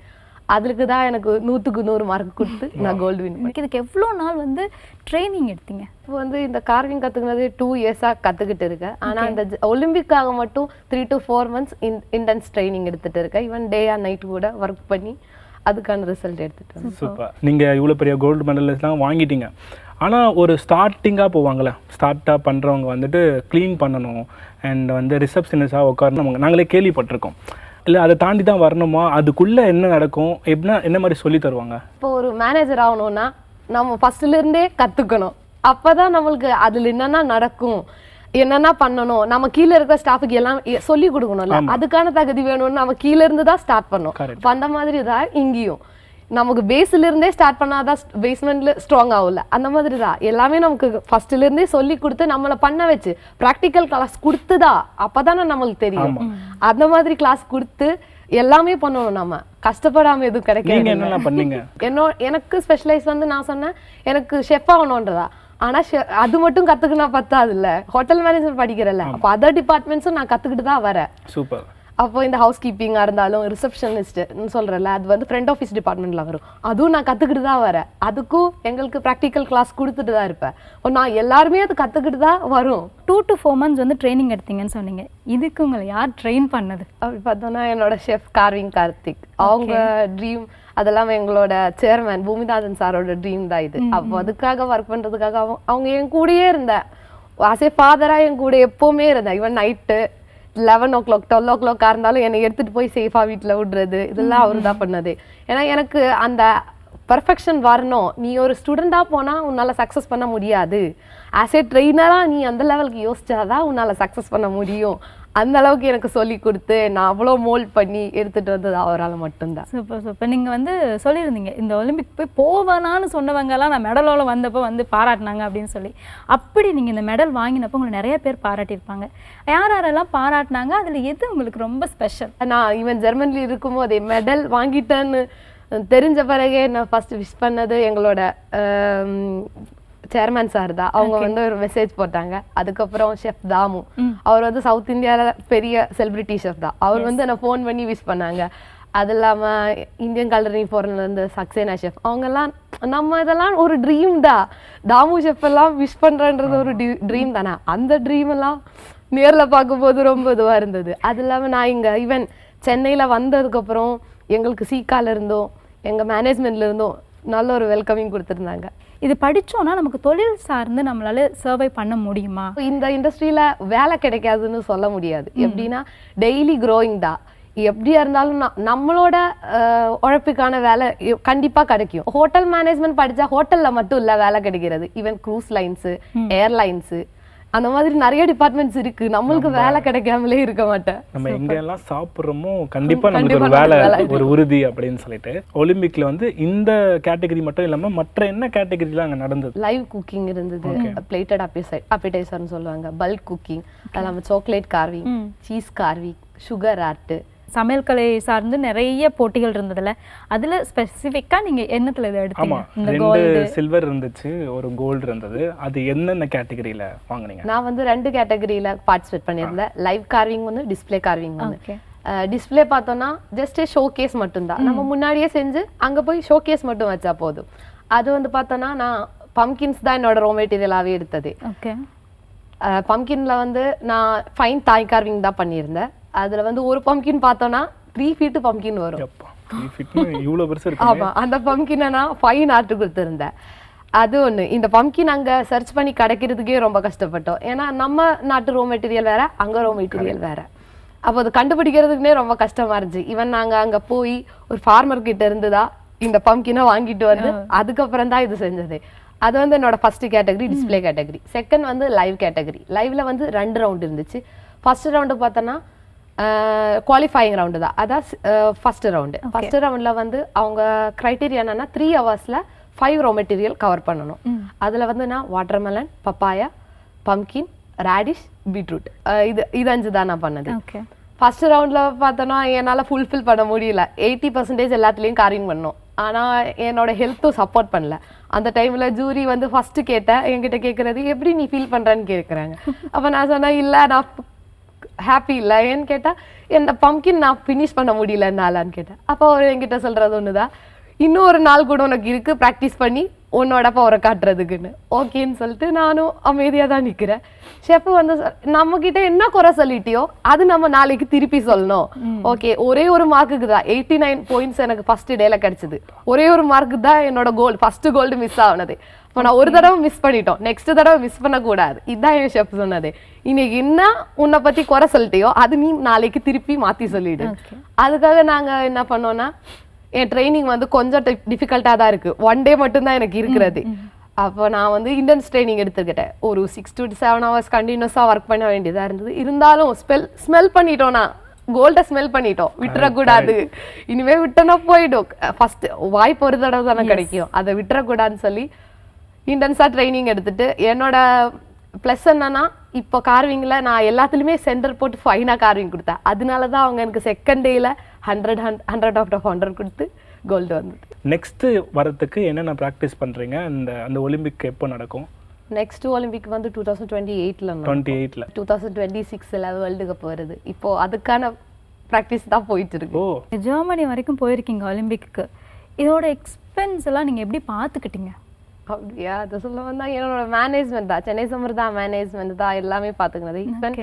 அதுக்கு தான் எனக்கு 100க்கு 100 மார்க் கொடுத்து நான் கோல்டு வின் பண்ணேன். இதுக்கு எவ்வளோ நாள் வந்து ட்ரைனிங் எடுத்தீங்க? இப்போ வந்து இந்த கார்விங் கற்றுக்கினது 2 இயர்ஸாக கற்றுக்கிட்டு இருக்கேன். ஆனால் இந்த ஒலிம்பிக்காக மட்டும் 3 to 4 months இன்டென்ஸ் ட்ரைனிங் எடுத்துகிட்டு இருக்கேன். ஈவன் டே ஆர் நைட் கூட ஒர்க் பண்ணி அதுக்கான ரிசல்ட் எடுத்துகிட்டு. சூப்பர். நீங்கள் இவ்வளோ பெரிய கோல்டு மெடல்லாம் வாங்கிட்டீங்க. ஆனால் ஒரு ஸ்டார்டிங்காக போவாங்கள்ல, ஸ்டார்ட்டாக பண்ணுறவங்க வந்துட்டு க்ளீன் பண்ணணும் அண்ட் வந்து ரிசப்ஷனிஸ்டாக உட்காரணும், நாங்களே கேள்விப்பட்டிருக்கோம். இல்லை அதை தாண்டி தான் வரணுமா, அதுக்குள்ளே என்ன நடக்கும், என்ன மாதிரி சொல்லி தருவாங்க? இப்போ ஒரு மேனேஜர் ஆகணும்னா நம்ம ஃபர்ஸ்ட்லேருந்தே கற்றுக்கணும். அப்போ தான் நம்மளுக்கு அதில் என்னென்ன நடக்கும், என்னென்ன பண்ணணும், நம்ம கீழே இருக்கிற ஸ்டாஃபுக்கு எல்லாம் சொல்லி கொடுக்கணும்ல. அதுக்கான தகுதி வேணும்னு நம்ம கீழே இருந்து தான் ஸ்டார்ட் பண்ணணும். இப்போ அந்த மாதிரி தான் இங்கேயும் நமக்கு பேஸ்லேருந்தே ஸ்டார்ட் பண்ணாதான் பேஸ்மெண்ட்ல ஸ்ட்ராங் ஆகும்ல. அந்த மாதிரி தான் எல்லாமே நமக்கு ஃபர்ஸ்ட்லேருந்தே சொல்லி கொடுத்து நம்மளை பண்ண வச்சு ப்ராக்டிக்கல் கிளாஸ் கொடுத்துதா அப்போ தானே நம்மளுக்கு தெரியும். அந்த மாதிரி கிளாஸ் கொடுத்து எல்லாமே பண்ணணும். நம்ம கஷ்டப்படாம எதுவும் கிடைக்காது. எனக்கு ஸ்பெஷலைஸ் வந்து நான் சொன்னேன் எனக்கு ஷெஃப் ஆகணுன்றதா. ஆனா அது மட்டும் கத்துக்கினா பத்தாது இல்ல, ஹோட்டல் மேனேஜ்மெண்ட் படிக்கிறேன்ல, அப்போ அதர் டிபார்ட்மெண்ட்ஸும் நான் கத்துக்கிட்டு தான் வரேன். சூப்பர். அப்போ இந்த ஹவுஸ் கீப்பிங்காக இருந்தாலும் ரிசப்ஷனிஸ்ட் சொல்கிறேன்ல, அது வந்து ஃப்ரண்ட் ஆஃபீஸ் டிபார்ட்மெண்ட்டில் வரும். அதுவும் நான் கற்றுக்கிட்டு தான் வரேன். அதுக்கும் எங்களுக்கு ப்ராக்டிக்கல் கிளாஸ் கொடுத்துட்டு தான் இருப்பேன். நான் எல்லாருமே அது கற்றுக்கிட்டு தான் வரும். 2 to 4 months வந்து ட்ரைனிங் எடுத்தீங்கன்னு சொன்னீங்க. இதுக்கு உங்களை யார் ட்ரெயின் பண்ணது? அப்படி பார்த்தோன்னா என்னோட ஷெஃப் கார்விங் கார்த்திக், அவங்க ட்ரீம். அதெல்லாம் எங்களோட சேர்மேன் பூமிநாதன் சாரோட ட்ரீம் தான் இது. அப்போ அதுக்காக ஒர்க் பண்ணுறதுக்காக அவங்க என் கூடயே இருந்தேன். ஆஸ் ஏ ஃபாதராக என் கூட எப்போவுமே இருந்தேன். ஈவன் நைட்டு 11 o'clock 12 o'clock இருந்தாலும் என்னை எடுத்துகிட்டு போய் சேஃபாக வீட்டில் விடுறது, இதெல்லாம் அவரு தான் பண்ணது. ஏன்னா எனக்கு அந்த பர்ஃபெக்ஷன் வரணும். நீ ஒரு ஸ்டூடெண்டாக போனால் உன்னால் சக்ஸஸ் பண்ண முடியாது. ஆஸ் ஏ ட்ரெயினராக நீ அந்த லெவலுக்கு யோசிச்சாதான் உன்னால் சக்ஸஸ் பண்ண முடியும். அந்த அளவுக்கு எனக்கு சொல்லி கொடுத்து நான் அவ்வளோ மோல்ட் பண்ணி எடுத்துகிட்டு வந்தது அவரால் மட்டும்தான். Super super. நீங்கள் வந்து சொல்லியிருந்தீங்க இந்த ஒலிம்பிக் போய் போவேனான்னு சொன்னவங்கலாம் நான் மெடலோட வந்தப்போ வந்து பாராட்டினாங்க அப்படின்னு சொல்லி. அப்படி நீங்கள் இந்த மெடல் வாங்கினப்போ உங்களை நிறைய பேர் பாராட்டியிருப்பாங்க. யாரெல்லாம் பாராட்டினாங்க, அதில் எது உங்களுக்கு ரொம்ப ஸ்பெஷல்? நான் ஈவன் ஜெர்மனியில் இருக்கும்போதே மெடல் வாங்கிட்டேன்னு தெரிஞ்ச பிறகே நான் ஃபஸ்ட்டு விஷ் பண்ணது எங்களோட சேர்மேன் சார் தான். அவங்க வந்து ஒரு மெசேஜ் போட்டாங்க. அதுக்கப்புறம் ஷெஃப் தாமு, அவர் வந்து சவுத் இந்தியாவில் பெரிய செலிபிரிட்டி ஷெஃப் தான். அவர் வந்து என்னை ஃபோன் பண்ணி விஷ் பண்ணாங்க. அது இல்லாமல் இந்தியன் கலரி ஃபாரின்லேருந்து சக்சேனா ஷெஃப், அவங்கெல்லாம் நம்ம இதெல்லாம் ஒரு ட்ரீம் தான். தாமு ஷெஃப் எல்லாம் விஷ் பண்ணுறன்றது ஒரு ட்ரீம் தானே. அந்த ட்ரீம் எல்லாம் நேரில் பார்க்கும்போது ரொம்ப இதுவாக இருந்தது. அது இல்லாமல் நான் இங்கே ஈவன் சென்னையில் வந்ததுக்கப்புறம் எங்களுக்கு சீக்கால இருந்தோம், எங்கள் மேனேஜ்மெண்ட்ல இருந்தோம் நல்ல ஒரு வெல்கமிங் கொடுத்துருந்தாங்க. இது படித்தோன்னா நமக்கு தொழில் சார்ந்து நம்மளால சர்வை பண்ண முடியுமா? இந்த இண்டஸ்ட்ரியில் வேலை கிடைக்காதுன்னு சொல்ல முடியாது. எப்படின்னா டெய்லி க்ரோயிங் தான். எப்படியா இருந்தாலும் நம்மளோட உழைப்புக்கான வேலை கண்டிப்பாக கிடைக்கும். ஹோட்டல் மேனேஜ்மெண்ட் படித்தா ஹோட்டலில் மட்டும் இல்லை வேலை கிடைக்கிறது. ஈவன் க்ரூஸ் லைன்ஸு, ஏர்லைன்ஸு, அந்த மாதிரி நிறைய டிபார்ட்மெண்ட்ஸ் இருக்கு. நம்மளுக்கு வேலை கிடைக்காமலே இருக்க மாட்டேன். நம்ம எங்கெல்லாம் சாப்பிட்றோமோ கண்டிப்பா நமக்கு ஒரு வேலை, ஒரு உறுதி அப்படின்னு சொல்லிட்டு. ஒலிம்பிக்ல வந்து இந்த கேட்டகரி மட்டும் இல்லாம மற்ற என்ன கேட்டகரிலாம் அங்க நடந்தது? லைவ் குக்கிங் இருந்தது, பிளேட்டட் அப்பிடைசர்னு சொல்லுவாங்க, பல்க் குக்கிங், அதெல்லாம் chocolate carving, cheese carving, sugar art, சமையல் கலை சார்ந்து நிறைய போட்டிகள் இருந்ததுல, அதுல ஸ்பெசிஃபிக்கா நீங்க என்னத்துல இதை எடுத்தீங்க? இந்த கோல்டு சில்வர் இருந்துச்சு, ஒரு கோல்டு இருந்தது. அது என்னென்ன கேட்டகரியில வாங்குனீங்க? நான் வந்து 2 கேட்டகரியில பார்ட்டிசிபேட் பண்ணியிருந்தேன். லைவ் கார்விங் வந்து, டிஸ்பிளே கார்விங் வந்து. டிஸ்பிளே பார்த்தோம்னா ஜஸ்ட் ஷோ கேஸ் மட்டும்தான். நம்ம முன்னாடியே செஞ்சு அங்க போய் ஷோ கேஸ் மட்டும் வச்சா போதும். அது வந்து பார்த்தோன்னா நான் பம்கின்ஸ் தான் என்னோட ரோ மெட்டீரியலாகவே எடுத்தது. பம்கின்ல வந்து நான் ஃபைன் தாய் கார்விங் தான் பண்ணியிருந்தேன். அதுல வந்து ஒரு பம்கின் பார்த்தோம்னா 3 feet பம்கின் வரும். ஆமா, அந்த பம்கினை நான் ஃபைன் ஆர்ட் கொடுத்துருந்தேன். அது ஒண்ணு. இந்த பம்கின் அங்க சர்ச் பண்ணி கிடைக்கிறதுக்கே ரொம்ப கஷ்டப்பட்டோம். ஏன்னா நம்ம நாட்டு ரோ மெட்டீரியல் வேற, அங்க ரோ மெட்டீரியல் வேற. அப்போ அது கண்டுபிடிக்கிறதுக்குனே ரொம்ப கஷ்டமா இருந்துச்சு. ஈவன் நாங்க அங்க போய் ஒரு ஃபார்மர் கிட்ட இருந்துதான் இந்த பம்கினை வாங்கிட்டு வந்து அதுக்கப்புறம் தான் இது செஞ்சது. அது வந்து என்னோட first category display category. Second வந்து லைவ் கேட்டகரி. லைவ்ல வந்து 2 ரவுண்ட் இருந்துச்சு. ஃபர்ஸ்ட் ரவுண்டு பார்த்தோன்னா குவாலிஃபையிங் ரவுண்டு தான். அதான் ஃபர்ஸ்ட் ரவுண்டு. ஃபர்ஸ்ட் ரவுண்டில் வந்து அவங்க க்ரைட்டீரியா என்னன்னா 3 hours 5 ரோ மெட்டீரியல் கவர் பண்ணணும். அதில் வந்து நான் watermelon, papaya, pumpkin, radish, beetroot, இது 5 தான் நான் பண்ணது. ஃபர்ஸ்ட் ரவுண்டில் பார்த்தோன்னா என்னால் ஃபுல்ஃபில் பண்ண முடியல. 80% எல்லாத்துலேயும் கார்விங் பண்ணோம். ஆனால் என்னோட ஹெல்த்தும் சப்போர்ட் பண்ணல. அந்த டைமில் ஜூரி வந்து ஃபஸ்ட்டு கேட்டேன், என்கிட்ட கேட்குறது எப்படி நீ ஃபீல் பண்ணுறேன்னு கேட்குறாங்க. அப்போ நான் சொன்னேன், இல்லை நான் ஹாப்பி இல்லை. ஏன்னு கேட்டால் இந்த பம்கின் நான் ஃபினிஷ் பண்ண முடியல என்னாலான்னு கேட்டேன். அப்போ அவர் என்கிட்ட சொல்கிறது ஒன்று தான், இன்னும் ஒரு நாள் கூட உனக்கு இருக்குது ப்ராக்டிஸ் பண்ணி உன்னோட பவரை காட்டுறதுக்குன்னு. ஓகேன்னு சொல்லிட்டு நானும் அமைதியாக தான் நிற்கிறேன். ஷெஃப் வந்து நம்மக்கிட்ட என்ன குறை சொல்லிட்டியோ அது நம்ம நாளைக்கு திருப்பி சொல்லணும். ஓகே, ஒரே ஒரு மார்க்குக்கு தான் 89 பாயிண்ட்ஸ் எனக்கு ஃபர்ஸ்ட் டேல கிடைச்சது. ஒரே ஒரு மார்க்கு தான் என்னோட கோல்டு, ஃபர்ஸ்ட் கோல்டு மிஸ் ஆனது. இப்போ நான் ஒரு தடவை மிஸ் பண்ணிட்டோம், நெக்ஸ்ட் தடவை மிஸ் பண்ணக்கூடாது. இதுதான் என் ஷெஃப் சொன்னது. இன்னைக்கு என்ன உன்னை பற்றி குறை சொல்லிட்டியோ அது நீ நாளைக்கு திருப்பி மாற்றி சொல்லிடு. அதுக்காக நாங்கள் என்ன பண்ணோம்னா, என் ட்ரைனிங் வந்து கொஞ்சம் டிஃபிகல்ட்டாக தான் இருக்குது. 1 டே மட்டும்தான் எனக்கு இருக்கிறது. அப்போ நான் வந்து இன்டென்ஸ் ட்ரைனிங் எடுத்துக்கிட்டேன். ஒரு 6 to 7 hours கண்டினியூஸாக ஒர்க் பண்ண வேண்டியதாக இருந்தது. இருந்தாலும் ஸ்மெல் பண்ணிட்டோம்னா, கோல்டை ஸ்மெல் பண்ணிட்டோம், விட்டுறக்கூடாது. இனிமேல் விட்டோன்னா போயிடும். ஃபர்ஸ்ட் வாய்ப்பு ஒரு தடவை தானே கிடைக்கும், அதை விட்டுறக்கூடாதுன்னு சொல்லி இன்டென்ஸாக ட்ரைனிங் எடுத்துட்டு, என்னோட ப்ளஸ் என்னன்னா இப்போ கார்விங்கில் நான் எல்லாத்துலேயுமே சென்டர் போட்டு ஃபைனாக கார்விங் கொடுத்தேன். அதனால தான் அவங்க எனக்கு செகண்ட் டேயில் 100 out of 100 கொடுத்து கோல்டு வந்தது. நெக்ஸ்ட்டு வரத்துக்கு என்னென்ன ப்ராக்டிஸ் பண்ணுறீங்க? அந்த ஒலிம்பிக் எப்போ நடக்கும்? நெக்ஸ்ட் ஒலிம்பிக் வந்து 2028ல 2026ல் வேர்ல்டு கப் வருது. இப்போ அதுக்கான ப்ராக்டிஸ் தான் போயிட்டு இருக்கு. ஜெர்மனி வரைக்கும் போயிருக்கீங்க ஒலிம்பிக்கு. இதோட எக்ஸ்பென்ஸ் எல்லாம் நீங்கள் எப்படி பார்த்துக்கிட்டீங்க? அப்படியா, அதை சொல்ல வந்தால் என்னோட மேனேஜ்மெண்ட் தான், சென்னை சம்மர் தான் மேனேஜ்மெண்ட் தான் எல்லாமே பார்த்துக்கினது. ஈவன்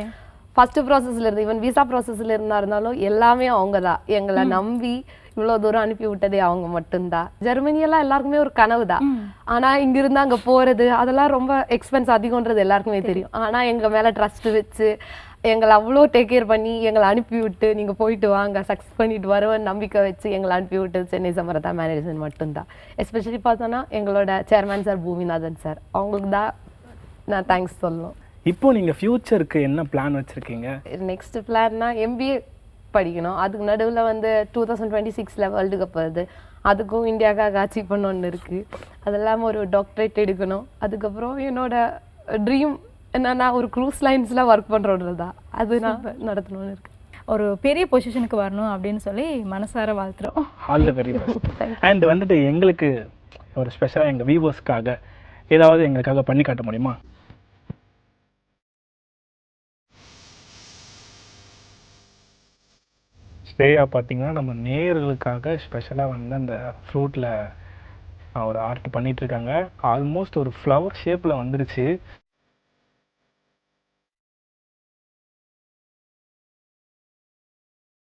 ஃபர்ஸ்ட் ப்ராசஸில் இருந்து, ஈவன் விசா ப்ராசஸில் இருந்தாலும் எல்லாமே அவங்க தான். எங்களை நம்பி இவ்வளோ தூரம் அனுப்பி விட்டதே அவங்க மட்டும்தான். ஜெர்மனியெல்லாம் எல்லாருக்குமே ஒரு கனவு தான். ஆனால் இங்கிருந்து அங்கே போகிறது அதெல்லாம் ரொம்ப எக்ஸ்பென்ஸ் அதிகன்றது எல்லாருக்குமே தெரியும். ஆனால் எங்கள் மேலே ட்ரஸ்ட் வச்சு எங்களை அவ்வளோ டேக் கேர் பண்ணி எங்களை அனுப்பி விட்டு, நீங்கள் போயிட்டு வாங்க சக்ஸஸ் பண்ணிட்டு வருவேன் நம்பிக்கை வச்சு எங்களை அனுப்பி விட்டு சென்னை சம்மர் தான் மேனேஜ்மெண்ட் மட்டும்தான். எஸ்பெஷலி பார்த்தோன்னா எங்களோட சேர்மேன் சார் பூமிநாதன் சார், அவங்களுக்கு தான் நான் தேங்க்ஸ் சொல்லணும். இப்போ நீங்கள் ஃப்யூச்சருக்கு என்ன பிளான் வச்சுருக்கீங்க? நெக்ஸ்ட் பிளான்னா MBA படிக்கணும். அதுக்கு நடுவில் வந்து 2026ல் வேர்ல்டு கப் வருது, அதுக்கும் இந்தியாவுக்காக அச்சீவ் பண்ண ஒன்று இருக்குது. அது இல்லாமல் ஒரு டாக்டரேட் எடுக்கணும். அதுக்கப்புறம் என்னோட ட்ரீம் என்னன்னா ஒரு க்ரூஸ் லைன்ஸில் ஒர்க் பண்ணுறது தான், அது நான் நடத்தணும்னு இருக்கு. ஒரு பெரிய பொசிஷனுக்கு வரணும் அப்படின்னு சொல்லி மனசார வாழ்த்துறோம். All the very best. And வந்துட்டு எங்களுக்கு ஒரு ஸ்பெஷலாக எங்கள் வியூவர்ஸ்க்காக ஏதாவது எங்களுக்காக பண்ணி காட்ட முடியுமா? ஸ்ரேயா பார்த்தீங்கன்னா நம்ம நேயர்களுக்காக ஸ்பெஷலாக வந்து அந்த ஃப்ரூட்டில் ஒரு ஆர்ட் பண்ணிகிட்ருக்காங்க. ஆல்மோஸ்ட் ஒரு ஃப்ளவர் ஷேப்பில் வந்துருச்சு.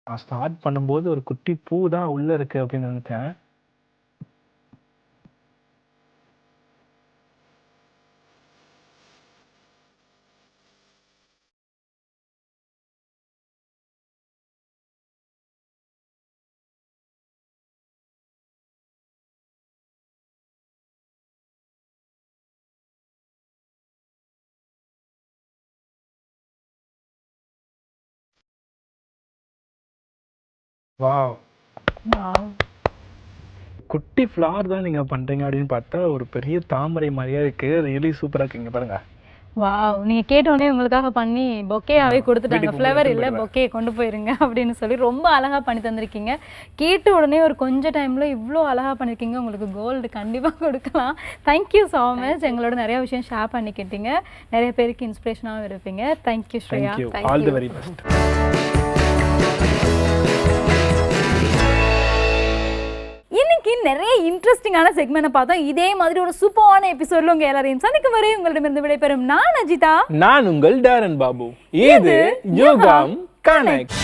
நான் ஸ்டார்ட் பண்ணும்போது ஒரு குட்டி பூ தான் உள்ளே இருக்குது அப்படின்னு நினைச்சேன். வாவ், குட்டி ஃப்ளவர் தான் நீங்கள் பண்ணுறீங்க அப்படின்னு பார்த்தா ஒரு பெரிய தாமரை மாதிரியா இருக்குது. ரியலி சூப்பராக இருக்குங்க பாருங்க. வாவ், நீங்கள் கேட்டோடனே உங்களுக்காக பண்ணி பொக்கேயாகவே கொடுத்துட்டாங்க. ஃப்ளவர் இல்லை பொக்கே கொண்டு போயிருங்க அப்படின்னு சொல்லி ரொம்ப அழகாக பண்ணி தந்திருக்கீங்க. கேட்ட உடனே ஒரு கொஞ்சம் டைமில் இவ்வளோ அழகாக பண்ணியிருக்கீங்க. உங்களுக்கு கோல்டு கண்டிப்பாக கொடுக்கலாம். Thank you so much. எங்களோட நிறைய விஷயம் ஷேர் பண்ணிக்கிட்டீங்க. நிறைய பேருக்கு இன்ஸ்பிரேஷனாகவும் இருப்பீங்க. Thank you Shreya. All the very best. இன்னைக்கு நிறைய இன்ட்ரெஸ்டிங்கான செக்மெண்ட் பார்த்தோம். இதே மாதிரி ஒரு சூப்பரான எபிசோட்ல உங்க எல்லாரையும் சந்திக்கும் வரை உங்களிடமிருந்து விடைபெறும் நான் அஜிதா. நான் உங்கள் டேரன் பாபு. இது யுகம் கனெக்ட்.